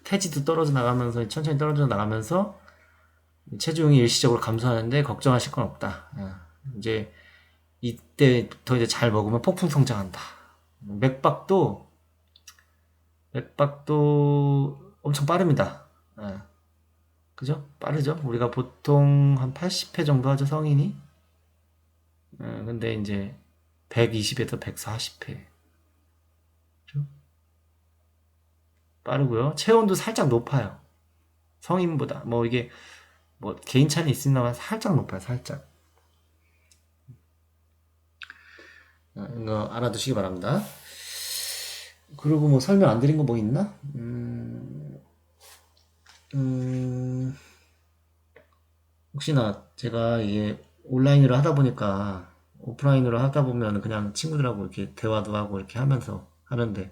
태지도 떨어져 나가면서 천천히 떨어져 나가면서 체중이 일시적으로 감소하는데 걱정하실 건 없다. 이제 이때부터 이제 잘 먹으면 폭풍 성장한다. 맥박도 엄청 빠릅니다. 그죠? 빠르죠? 우리가 보통 한 80회 정도 하죠, 성인이. 근데 이제 120에서 140회. 그죠? 빠르고요. 체온도 살짝 높아요. 성인보다. 뭐 이게 뭐 개인 차는 있습니다만 살짝 높아요, 살짝. 이거 알아두시기 바랍니다. 그리고 뭐 설명 안 드린 거 뭐 있나? 혹시나 제가 이게 온라인으로 하다 보니까 오프라인으로 하다 보면 그냥 친구들하고 이렇게 대화도 하고 이렇게 하면서 하는데,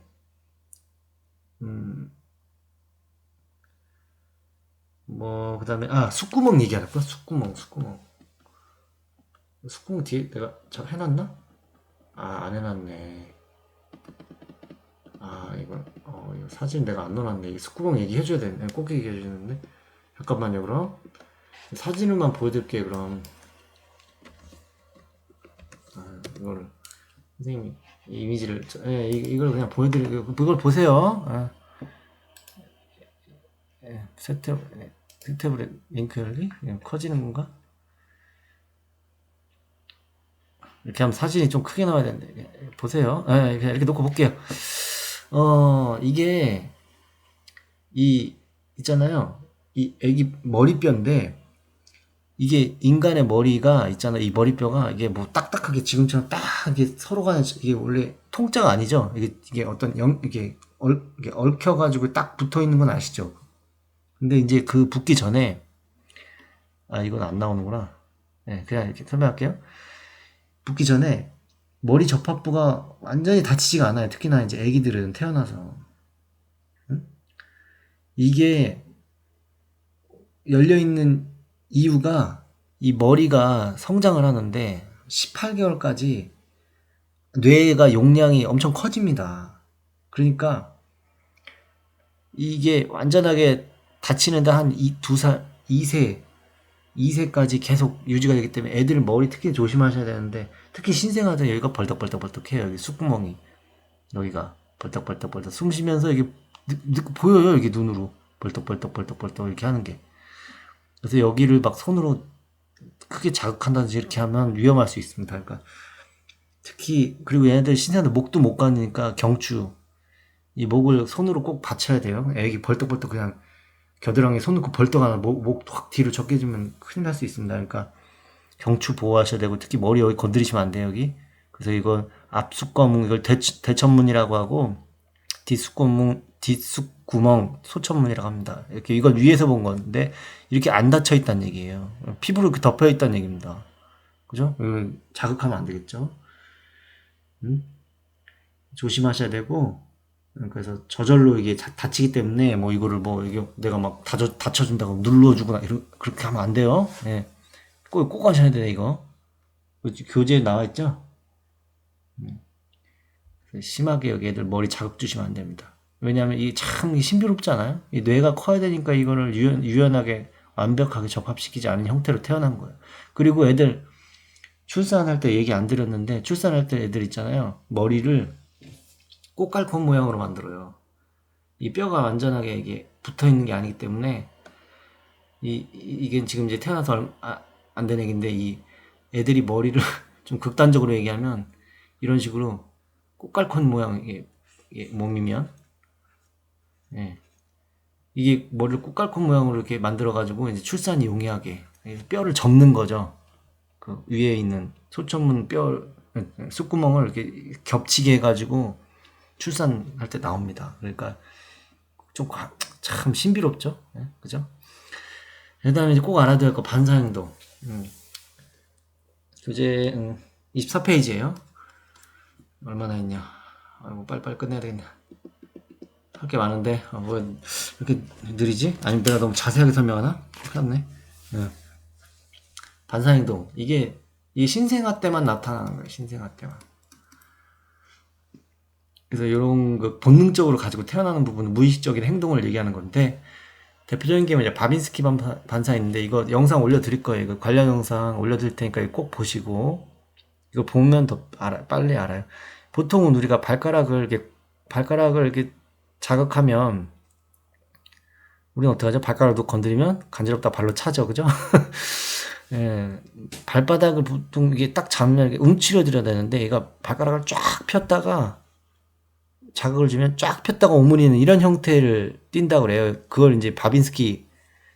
뭐, 그 다음에, 숙구멍 얘기할까? 숙구멍. 숙구멍 뒤에 내가 잘 해놨나? 안 해놨네. 이거 사진 내가 안 넣어놨네. 이 숙구멍 얘기해줘야 되는데, 꼭 얘기해줘야 되는데. 잠깐만요, 그럼. 사진으로만 보여드릴게요, 그럼. 이거를. 선생님이 이 이미지를, 이걸 그냥 보여드리고, 이걸 보세요. 세트able 링크 열기? 그냥 커지는 건가? 이렇게 하면 사진이 좀 크게 나와야 되는데. 보세요. 이렇게 놓고 볼게요. 이게, 있잖아요. 이 애기 머리뼈인데, 이게 인간의 머리가 있잖아. 이 머리뼈가 이게 뭐 딱딱하게 지금처럼 딱 이게 서로가 이게 원래 통짜가 아니죠. 이게 어떤 이게 얽혀가지고 딱 붙어 있는 건 아시죠? 근데 이제 그 붙기 전에 이건 안 나오는구나. 그냥 이렇게 설명할게요. 붙기 전에 머리 접합부가 완전히 다치지가 않아요. 특히나 이제 애기들은 태어나서. 응? 이게 열려있는 이유가 이 머리가 성장을 하는데 18개월까지 뇌가 용량이 엄청 커집니다. 그러니까 이게 완전하게 다치는데 한 2세까지 계속 유지가 되기 때문에 애들 머리 특히 조심하셔야 되는데 특히 신생아들 여기가 벌떡벌떡해요. 여기 숫구멍이 여기가 벌떡벌떡 숨 쉬면서 이게 보여요. 이게 눈으로 벌떡벌떡 이렇게 하는 게. 그래서 여기를 막 손으로 크게 자극한다든지 이렇게 하면 위험할 수 있습니다. 그러니까 특히 그리고 얘네들 신생아들 목도 못 가니까 경추 이 목을 손으로 꼭 받쳐야 돼요. 애기 벌떡벌떡 그냥 겨드랑이에 손 넣고 벌떡 하나 목 확 뒤로 적게지면 큰일 날 수 있습니다. 그러니까 경추 보호하셔야 되고 특히 머리 여기 건드리시면 안 돼요. 여기. 그래서 이건 앞숫구멍 이걸 대천문이라고 하고 뒷숫구멍 소천문이라고 합니다. 이렇게 이걸 위에서 본 건데 이렇게 안 닫혀 있다는 얘기예요. 피부로 이렇게 덮여 있다는 얘기입니다. 그죠? 자극하면 안 되겠죠. 조심하셔야 되고 그래서 저절로 이게 다치기 때문에 뭐 이거를 뭐 이게 내가 막 다쳐준다고 눌러주거나 이런 그렇게 하면 안 돼요. 예. 꼭 하셔야 돼요 이거. 교재에 나와 있죠. 심하게 여기 애들 머리 자극 주시면 안 됩니다. 왜냐하면 이게 참 신비롭잖아요. 이 뇌가 커야 되니까 이거를 유연하게 완벽하게 접합시키지 않은 형태로 태어난 거예요. 그리고 애들 출산할 때 얘기 안 드렸는데 출산할 때 애들 있잖아요. 머리를 꽃갈콘 모양으로 만들어요. 이 뼈가 완전하게 이게 붙어 있는 게 아니기 때문에 이게 지금 이제 태어나서 안 된 애기인데 이 애들이 머리를 좀 극단적으로 얘기하면 이런 식으로 꽃갈콘 모양의 몸이면 예. 이게 머리를 꽃갈콘 모양으로 이렇게 만들어 가지고 이제 출산이 용이하게 뼈를 접는 거죠. 그 위에 있는 소천문 뼈 숫구멍을 이렇게 겹치게 해가지고 출산할 때 나옵니다. 그러니까 좀 참 신비롭죠. 네, 그죠? 그다음에 이제 꼭 알아둬야 할 거 반사행동. 교재 24페이지예요. 얼마나 했냐? 아이고 빨리빨리 끝내야 되겠네. 할 게 많은데 뭐 이렇게 느리지? 아니면 내가 너무 자세하게 설명하나? 그렇네. 네. 반사행동 이게 이 신생아 때만 나타나는 거예요. 신생아 때만. 그래서 이런 그 본능적으로 가지고 태어나는 부분은 무의식적인 행동을 얘기하는 건데 대표적인 게 뭐냐 바빈스키 반사인데 이거 영상 올려드릴 거예요. 이거 관련 영상 올려드릴 테니까 이거 꼭 보시고 이거 보면 더 빨리 알아요. 보통은 우리가 발가락을 이렇게 자극하면 우리는 어떻게 하죠? 발가락도 건드리면 간지럽다 발로 차죠, 그죠? 예, 발바닥을 보통 이게 딱 잡으면 이렇게 움츠려드려야 되는데 얘가 발가락을 쫙 폈다가 자극을 주면 쫙 폈다가 오므리는 이런 형태를 띈다고 그래요. 그걸 이제 바빈스키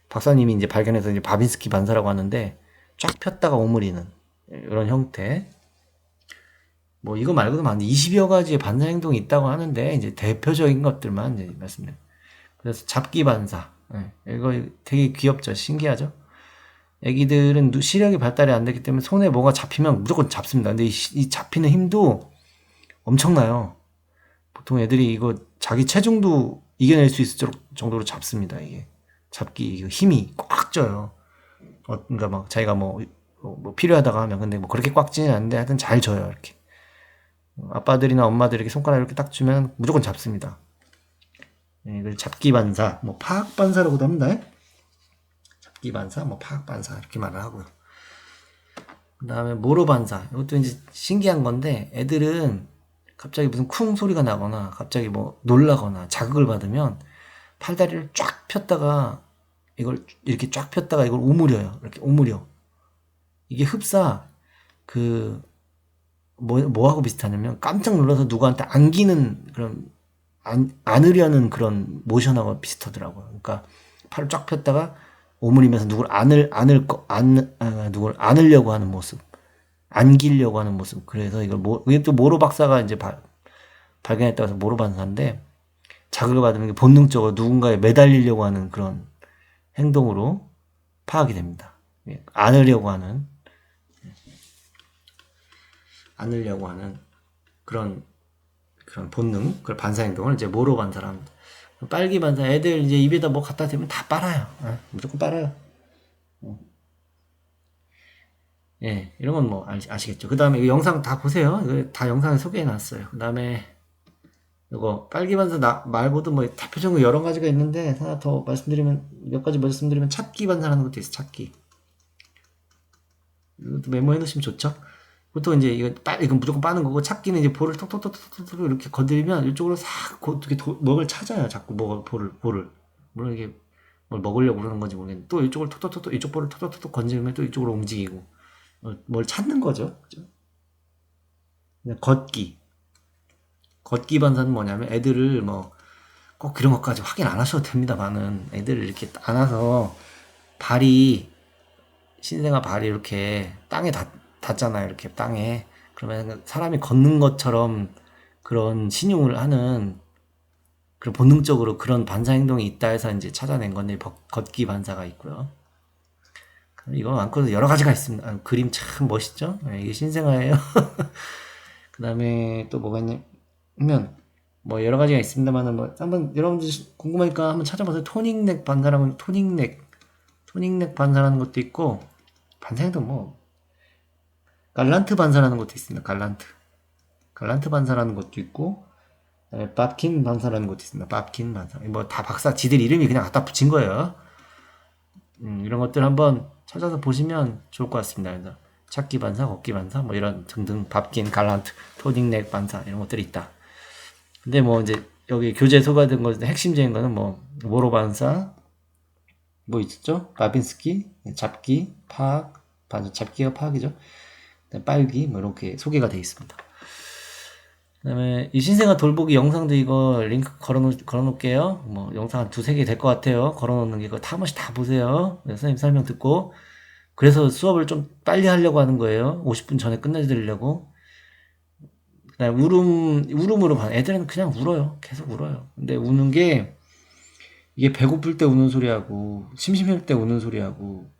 박사님이 이제 발견해서 이제 바빈스키 반사라고 하는데 쫙 폈다가 오므리는 이런 형태. 뭐 이거 말고도 한 20여 가지의 반사 행동이 있다고 하는데 이제 대표적인 것들만 이제 말씀드려요. 그래서 잡기 반사. 이거 되게 귀엽죠. 신기하죠. 애기들은 시력이 발달이 안 되기 때문에 손에 뭐가 잡히면 무조건 잡습니다. 근데 이 잡히는 힘도 엄청나요. 보통 애들이 이거 자기 체중도 이겨낼 수 있을 정도로 잡습니다. 이게 잡기 힘이 꽉 져요. 그러니까 막 자기가 뭐 필요하다가 하면 근데 뭐 그렇게 꽉 찌는 않는데 하여튼 잘 져요. 이렇게 아빠들이나 엄마들이 이렇게 손가락 이렇게 딱 주면 무조건 잡습니다. 이걸 잡기 반사, 뭐 파악 반사라고도 합니다. 잡기 반사, 뭐 파악 반사 이렇게 말을 하고요. 그 다음에 모로 반사. 이것도 이제 신기한 건데 애들은 갑자기 무슨 쿵 소리가 나거나 갑자기 뭐 놀라거나 자극을 받으면 팔다리를 쫙 폈다가 이걸 이렇게 쫙 폈다가 이걸 오므려요. 이렇게 오므려. 이게 흡사 그 뭐하고 비슷하냐면 깜짝 놀라서 누구한테 안기는 그런 안으려는 그런 모션하고 비슷하더라고요. 그러니까 팔을 쫙 폈다가 오므리면서 누굴 누굴 안으려고 하는 모습, 안기려고 하는 모습. 그래서 이게 또 모로 박사가 이제 발견했다고 해서 모로 반사인데 자극을 받으면 본능적으로 누군가에 매달리려고 하는 그런 행동으로 파악이 됩니다. 안으려고 하는 그런 본능, 그런 반사 행동을 이제 모로 반사를 합니다. 빨기 반사, 애들 이제 입에다 뭐 갖다 대면 다 빨아요. 무조건 빨아요. 예, 이런 건 뭐 아시겠죠. 그 다음에 영상 다 보세요. 이거 다 영상에 소개해 놨어요. 그 다음에 이거 빨기 반사 말고도 뭐 대표적으로 여러 가지가 있는데 하나 더 몇 가지 말씀드리면 찾기 반사라는 것도 있어요. 찾기. 이것도 메모해 놓으시면 좋죠. 보통 이제 이건 무조건 빠는 거고 찾기는 이제 볼을 톡톡톡톡톡 이렇게 건드리면 이쪽으로 싹 이렇게 먹을 찾아요. 자꾸 볼을 물론 이게 뭘 먹으려고 그러는 건지 모르겠는데 또 이쪽을 톡톡톡톡 이쪽 볼을 톡톡톡톡 건드리면 또 이쪽으로 움직이고 뭘 찾는 거죠. 그죠? 걷기 반사는 뭐냐면 애들을 뭐 꼭 그런 것까지 확인 안 하셔도 됩니다만은 애들을 이렇게 안아서 신생아 발이 이렇게 땅에 닿잖아요. 이렇게 땅에. 그러면 사람이 걷는 것처럼 그런 신용을 하는 그런 본능적으로 그런 반사 행동이 있다 해서 이제 찾아낸 건데 걷기 반사가 있고요. 이거 많고 여러 가지가 있습니다. 그림 참 멋있죠? 이게 신생아예요. 그 다음에 또 뭐가 있냐면 뭐 여러 가지가 있습니다만은 뭐 한번 여러분들 궁금하니까 한번 찾아보세요. 토닉넥 반사라는 것도 있고, 반사도 뭐 갈란트 반사라는 것도 있습니다. 갈란트 반사라는 것도 있고, 밥킨 반사라는 것도 있습니다. 밥킨 반사. 뭐 다 박사 지들 이름이 그냥 갖다 붙인 거예요. 이런 것들 한번 찾아서 보시면 좋을 것 같습니다. 그래서 찾기 반사, 걷기 반사, 뭐 이런 등등 밥킨, 갈란트, 토닉넥 반사 이런 것들이 있다. 근데 뭐 이제 여기 교재에 소개된 거 핵심적인 거는 뭐 모로 반사, 뭐 있었죠? 바빈스키, 잡기, 파악, 반사, 잡기가 파악이죠. 빨기, 뭐 이렇게 소개가 되어 있습니다. 그다음에 이 신생아 돌보기 영상도 이거 링크 걸어놓을게요. 뭐 영상 한 두세 개 될 것 같아요. 걸어놓는 게 이거 한 번씩 다 보세요. 선생님 설명 듣고. 그래서 수업을 좀 빨리 하려고 하는 거예요. 50분 전에 끝내드리려고. 그다음에 울음으로 애들은 그냥 울어요. 계속 울어요. 근데 우는 게 이게 배고플 때 우는 소리하고 심심할 때 우는 소리하고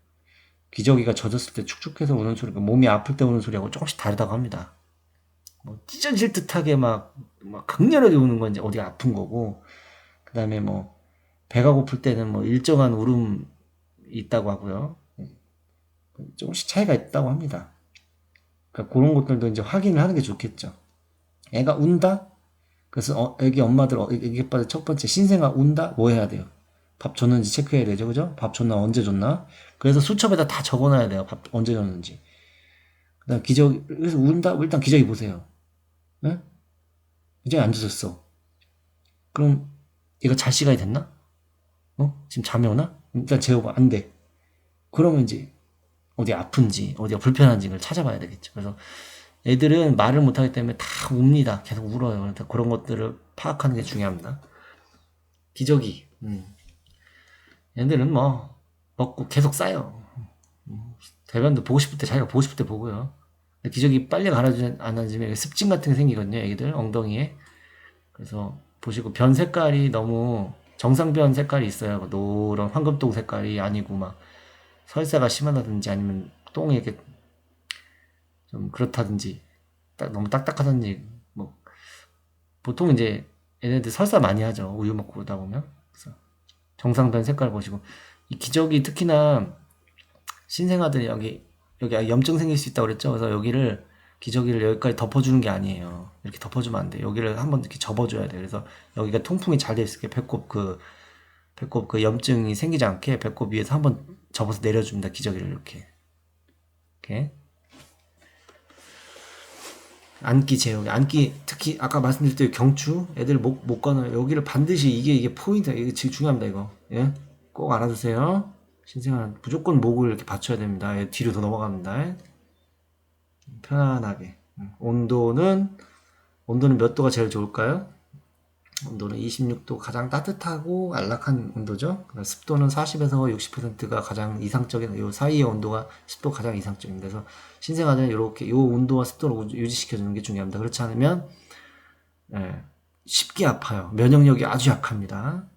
기저귀가 젖었을 때 축축해서 우는 소리가 몸이 아플 때 우는 소리하고 조금씩 다르다고 합니다. 뭐 찢어질 듯하게 막 강렬하게 우는 건 이제 어디가 아픈 거고, 그 다음에 뭐 배가 고플 때는 뭐 일정한 울음이 있다고 하고요. 조금씩 차이가 있다고 합니다. 그러니까 그런 것들도 이제 확인을 하는 게 좋겠죠. 애가 운다? 그래서 애기 엄마들, 애기 아빠들 첫 번째 신생아 운다? 뭐 해야 돼요? 밥 줬는지 체크해야 되죠, 그죠? 밥 줬나 언제 줬나? 그래서 수첩에다 다 적어놔야 돼요. 밥 언제 줬는지. 그다음 기저귀, 그래서 운다? 일단 기저귀 보세요. 네? 기저귀 안 젖었어. 그럼 얘가 잘 시간이 됐나? 지금 잠이 오나? 일단 재워봐. 안 돼. 그러면 이제 어디 아픈지, 어디가 불편한지를 찾아봐야 되겠죠. 그래서 애들은 말을 못하기 때문에 다 웁니다. 계속 울어요. 그래서 그런 것들을 파악하는 게 중요합니다. 기저귀. 애들은 뭐 먹고 계속 싸요. 대변도 보고 싶을 때 자기가 보고 싶을 때 보고요. 근데 기저귀 빨리 갈아주지 않아지면 습진 같은 게 생기거든요. 애기들 엉덩이에. 그래서 보시고 변 색깔이 너무 정상변 색깔이 있어요. 노란 황금똥 색깔이 아니고 막 설사가 심하다든지 아니면 똥이 이렇게 좀 그렇다든지 너무 딱딱하다든지 뭐 보통 이제 얘네들 설사 많이 하죠. 우유 먹고 그러다 보면. 그래서 정상변 색깔 보시고 이 기저귀 특히나 신생아들이 여기 염증 생길 수 있다고 그랬죠. 그래서 여기를 기저귀를 여기까지 덮어주는 게 아니에요. 이렇게 덮어주면 안 돼. 여기를 한번 이렇게 접어줘야 돼. 그래서 여기가 통풍이 잘 돼 있을게. 배꼽 그 염증이 생기지 않게 배꼽 위에서 한번 접어서 내려줍니다. 기저귀를 이렇게. 안기 재우기. 안기 특히 아까 말씀드렸듯이 경추 애들 못 가는 여기를 반드시 이게 포인트야. 이게 지금 중요합니다. 이거. 예? 꼭 알아두세요. 신생아는 무조건 목을 이렇게 받쳐야 됩니다. 뒤로 더 넘어갑니다. 편안하게. 온도는 몇 도가 제일 좋을까요? 온도는 26도 가장 따뜻하고 안락한 온도죠. 습도는 40에서 60%가 가장 이상적인 요 사이의 온도가 습도 가장 이상적입니다. 그래서 신생아들은 이렇게 요 온도와 습도를 유지시켜주는 게 중요합니다. 그렇지 않으면 쉽게 아파요. 면역력이 아주 약합니다.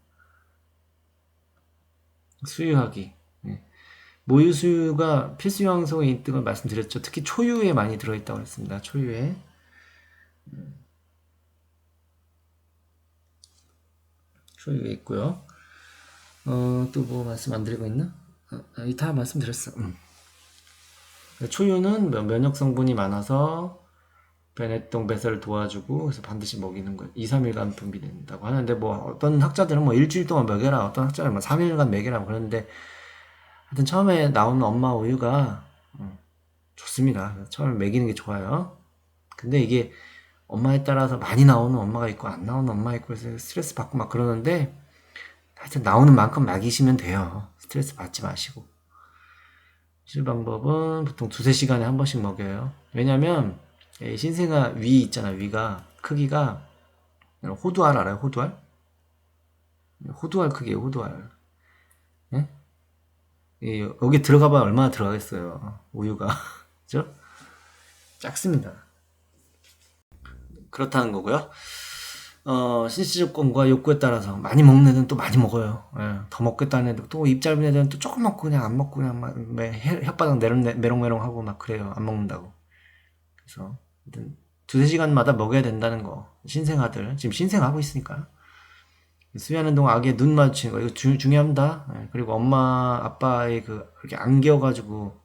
수유하기. 모유 수유가 필수 영양소가 있는 걸 말씀드렸죠. 특히 초유에 많이 들어있다고 했습니다. 초유에. 초유에 있고요. 또 뭐 말씀 안 드리고 있나? 다 말씀드렸어. 초유는 면역 성분이 많아서 베네똥 배설을 도와주고 그래서 반드시 먹이는 거예요. 2, 3일간 분비된다고 하는데 뭐 어떤 학자들은 뭐 일주일 동안 먹여라, 어떤 학자들은 뭐 3일간 먹여라 그러는데 하여튼 처음에 나오는 엄마 우유가 좋습니다. 처음에 먹이는 게 좋아요. 근데 이게 엄마에 따라서 많이 나오는 엄마가 있고 안 나오는 엄마가 있고 해서 스트레스 받고 막 그러는데 하여튼 나오는 만큼 먹이시면 돼요. 스트레스 받지 마시고. 실 방법은 보통 2-3시간에 한 번씩 먹여요. 왜냐면 신생아 위 있잖아. 위가 크기가 호두알 알아요? 호두알? 호두알 크기예요. 호두알. 예? 여기 들어가봐야 얼마나 들어가겠어요. 우유가. 그죠? 작습니다. 그렇다는 거고요. 신체조건과 욕구에 따라서 많이 먹는 애들은 또 많이 먹어요. 더 먹겠다는 애들, 또 입 짧은 애들은 또 조금 먹고 그냥 안 먹고 그냥 막 혓바닥 메롱메롱 하고 막 그래요. 안 먹는다고. 그래서 두세 시간마다 먹여야 된다는 거. 신생아들. 지금 신생하고 있으니까. 수유하는 동안 아기의 눈 마주치는 거. 이거 중요합니다. 예, 그리고 엄마, 아빠의 그렇게 안겨가지고,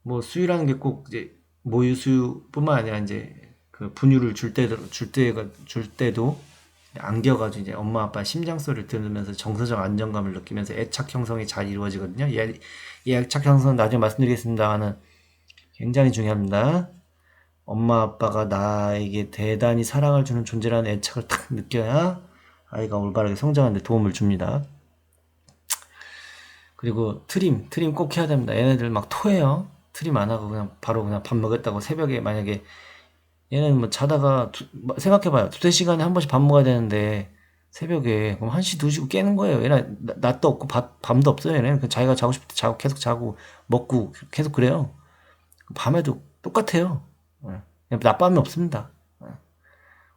뭐, 수유라는 게 꼭 이제, 모유 수유뿐만 아니라 이제, 그 분유를 줄 때도, 안겨가지고 이제 엄마 아빠 심장 소리를 들으면서 정서적 안정감을 느끼면서 애착 형성이 잘 이루어지거든요. 이 애착 형성은 나중에 말씀드리겠습니다만은 굉장히 중요합니다. 엄마 아빠가 나에게 대단히 사랑을 주는 존재라는 애착을 딱 느껴야 아이가 올바르게 성장하는 데 도움을 줍니다. 그리고 트림 꼭 해야 됩니다. 얘네들 막 토해요. 트림 안 하고 그냥 바로 그냥 밥 먹었다고 새벽에 만약에 얘는 뭐 자다가 생각해봐요. 두세 시간에 한 번씩 밥 먹어야 되는데 새벽에 그럼 1시 2시고 깨는 거예요. 얘는 낮도 없고 밤도 없어요. 얘는 자기가 자고 싶을 때 자고 계속 자고 먹고 계속 그래요. 밤에도 똑같아요. 예. 낮밤이 없습니다. 예.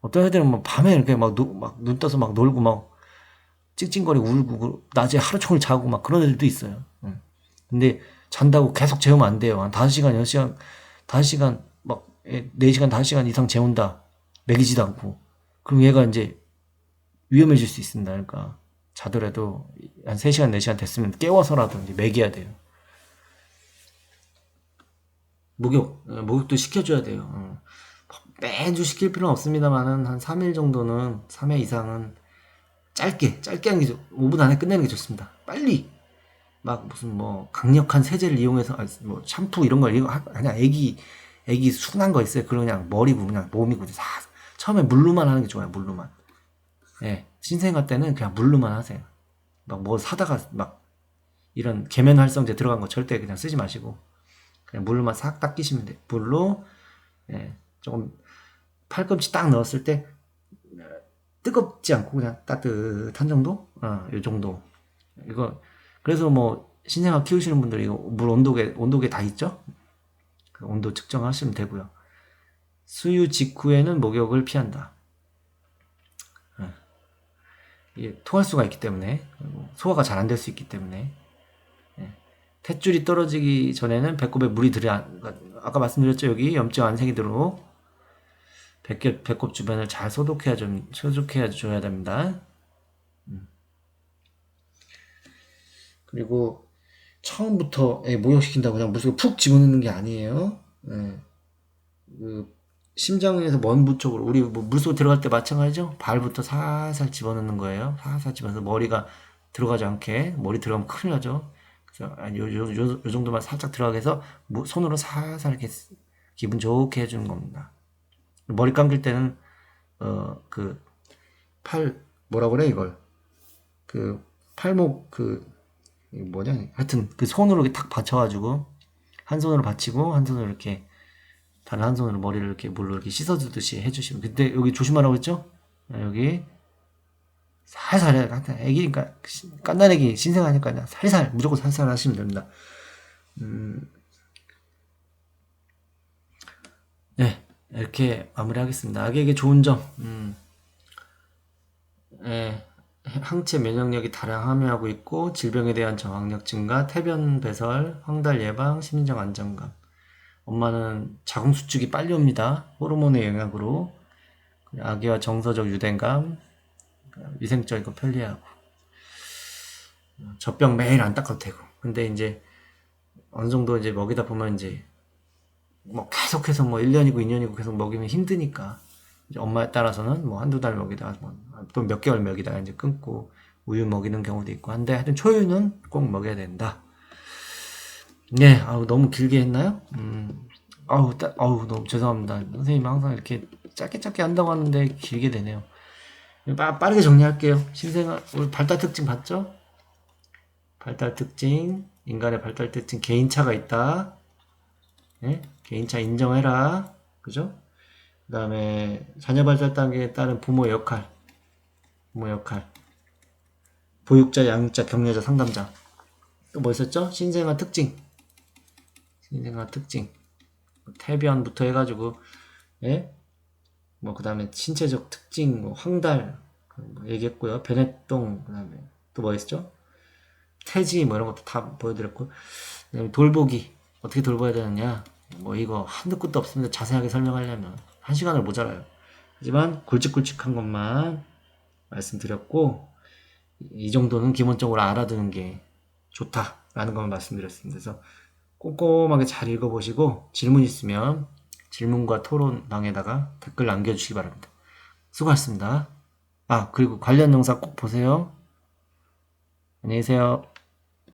어떤 애들은 뭐 밤에 이렇게 막 눈 떠서 막 놀고 막 찡찡거리고 울고 낮에 하루 종일 자고 막 그런 애들도 있어요. 예. 근데 잔다고 계속 재우면 안 돼요. 한 5시간, 6시간, 5시간 막 4시간, 5시간 이상 재운다. 먹이지도 않고. 그럼 얘가 이제 위험해질 수 있습니다. 그러니까 자더라도 한 3시간, 4시간 됐으면 깨워서라도 이제 먹여야 돼요. 목욕도 시켜줘야 돼요. 매주 시킬 필요는 없습니다만은 한 3일 정도는, 3회 이상은 짧게 하는 게 5분 안에 끝내는 게 좋습니다. 빨리 막 무슨 뭐 강력한 세제를 이용해서 뭐 샴푸 이런 걸 그냥 애기 순한 거 있어요. 그런 그냥 머리고 그냥 몸이고 처음에 물로만 하는 게 좋아요. 물로만. 예. 신생아 때는 그냥 물로만 하세요. 막 뭐 사다가 막 이런 계면활성제 들어간 거 절대 그냥 쓰지 마시고 그냥 물로만 싹 닦이시면 돼요. 물로 예, 조금 팔꿈치 딱 넣었을 때 뜨겁지 않고 그냥 따뜻한 정도? 이 정도. 이거 그래서 뭐 신생아 키우시는 분들이 이거 물 온도계 다 있죠? 그 온도 측정하시면 되고요. 수유 직후에는 목욕을 피한다. 이게 토할 수가 있기 때문에 소화가 잘 안 될 수 있기 때문에 탯줄이 떨어지기 전에는 배꼽에 물이 아까 말씀드렸죠. 여기 염증 안 생기도록 배꼽 주변을 잘 소독해야 줘야 됩니다. 그리고 처음부터 목욕시킨다고 그냥 물속에 푹 집어넣는 게 아니에요. 그 심장에서 먼 부쪽으로 우리 뭐 물속 들어갈 때 마찬가지죠. 발부터 살살 집어넣는 거예요. 살살 집어서 머리가 들어가지 않게. 머리 들어가면 큰일 나죠. 그래서 요 정도만 살짝 들어가게 해서 손으로 살살 이렇게 기분 좋게 해주는 겁니다. 머리 감길 때는 그 뭐라 그래 이걸 그 팔목 뭐냐 하여튼 그 손으로 이렇게 탁 받쳐가지고 한 손으로 받치고 한 손으로 이렇게 다른 한 손으로 머리를 이렇게 물로 이렇게 씻어주듯이 해주시면. 근데 여기 조심하라고 했죠? 여기 살살 애기니까 깐난 애기 신생하니까 살살 무조건 살살 하시면 됩니다. 네, 이렇게 마무리하겠습니다. 아기에게 좋은 점, 항체 면역력이 다량화하고 있고 질병에 대한 저항력 증가, 태변 배설, 황달 예방, 심리적 안정감. 엄마는 자궁 수축이 빨리 옵니다. 호르몬의 영향으로. 아기와 정서적 유대감, 위생적이고 편리하고. 젖병 매일 안 닦아도 되고. 근데 이제 어느 정도 이제 먹이다 보면 이제 뭐 계속해서 뭐 1년이고 2년이고 계속 먹이면 힘드니까 이제 엄마에 따라서는 뭐 한두 달 먹이다가 또 몇 개월 먹이다가 이제 끊고 우유 먹이는 경우도 있고 한데 하여튼 초유는 꼭 먹여야 된다. 네, 너무 길게 했나요? 너무 죄송합니다. 선생님 항상 이렇게 짧게 한다고 하는데 길게 되네요. 빠르게 정리할게요. 신생아, 우리 발달 특징 봤죠? 발달 특징, 인간의 발달 특징, 개인차가 있다. 네? 개인차 인정해라. 그죠? 그 다음에 자녀 발달 단계에 따른 부모 역할. 보육자, 양육자, 격려자, 상담자. 또 뭐 있었죠? 신생아 특징. 태변부터 해가지고, 예? 뭐, 그 다음에 신체적 특징, 뭐 황달, 뭐 얘기했고요. 변했동, 그 다음에 또 뭐 있었죠? 태지, 뭐 이런 것도 다 보여드렸고. 그 다음에 돌보기. 어떻게 돌봐야 되느냐. 뭐 이거 한도 끝도 없습니다. 자세하게 설명하려면 1시간을 모자라요. 하지만 굵직굵직한 것만 말씀드렸고, 이 정도는 기본적으로 알아두는 게 좋다라는 것만 말씀드렸습니다. 그래서 꼼꼼하게 잘 읽어보시고 질문 있으면 질문과 토론방에다가 댓글 남겨주시기 바랍니다. 수고하셨습니다. 아, 그리고 관련 영상 꼭 보세요. 안녕히 계세요.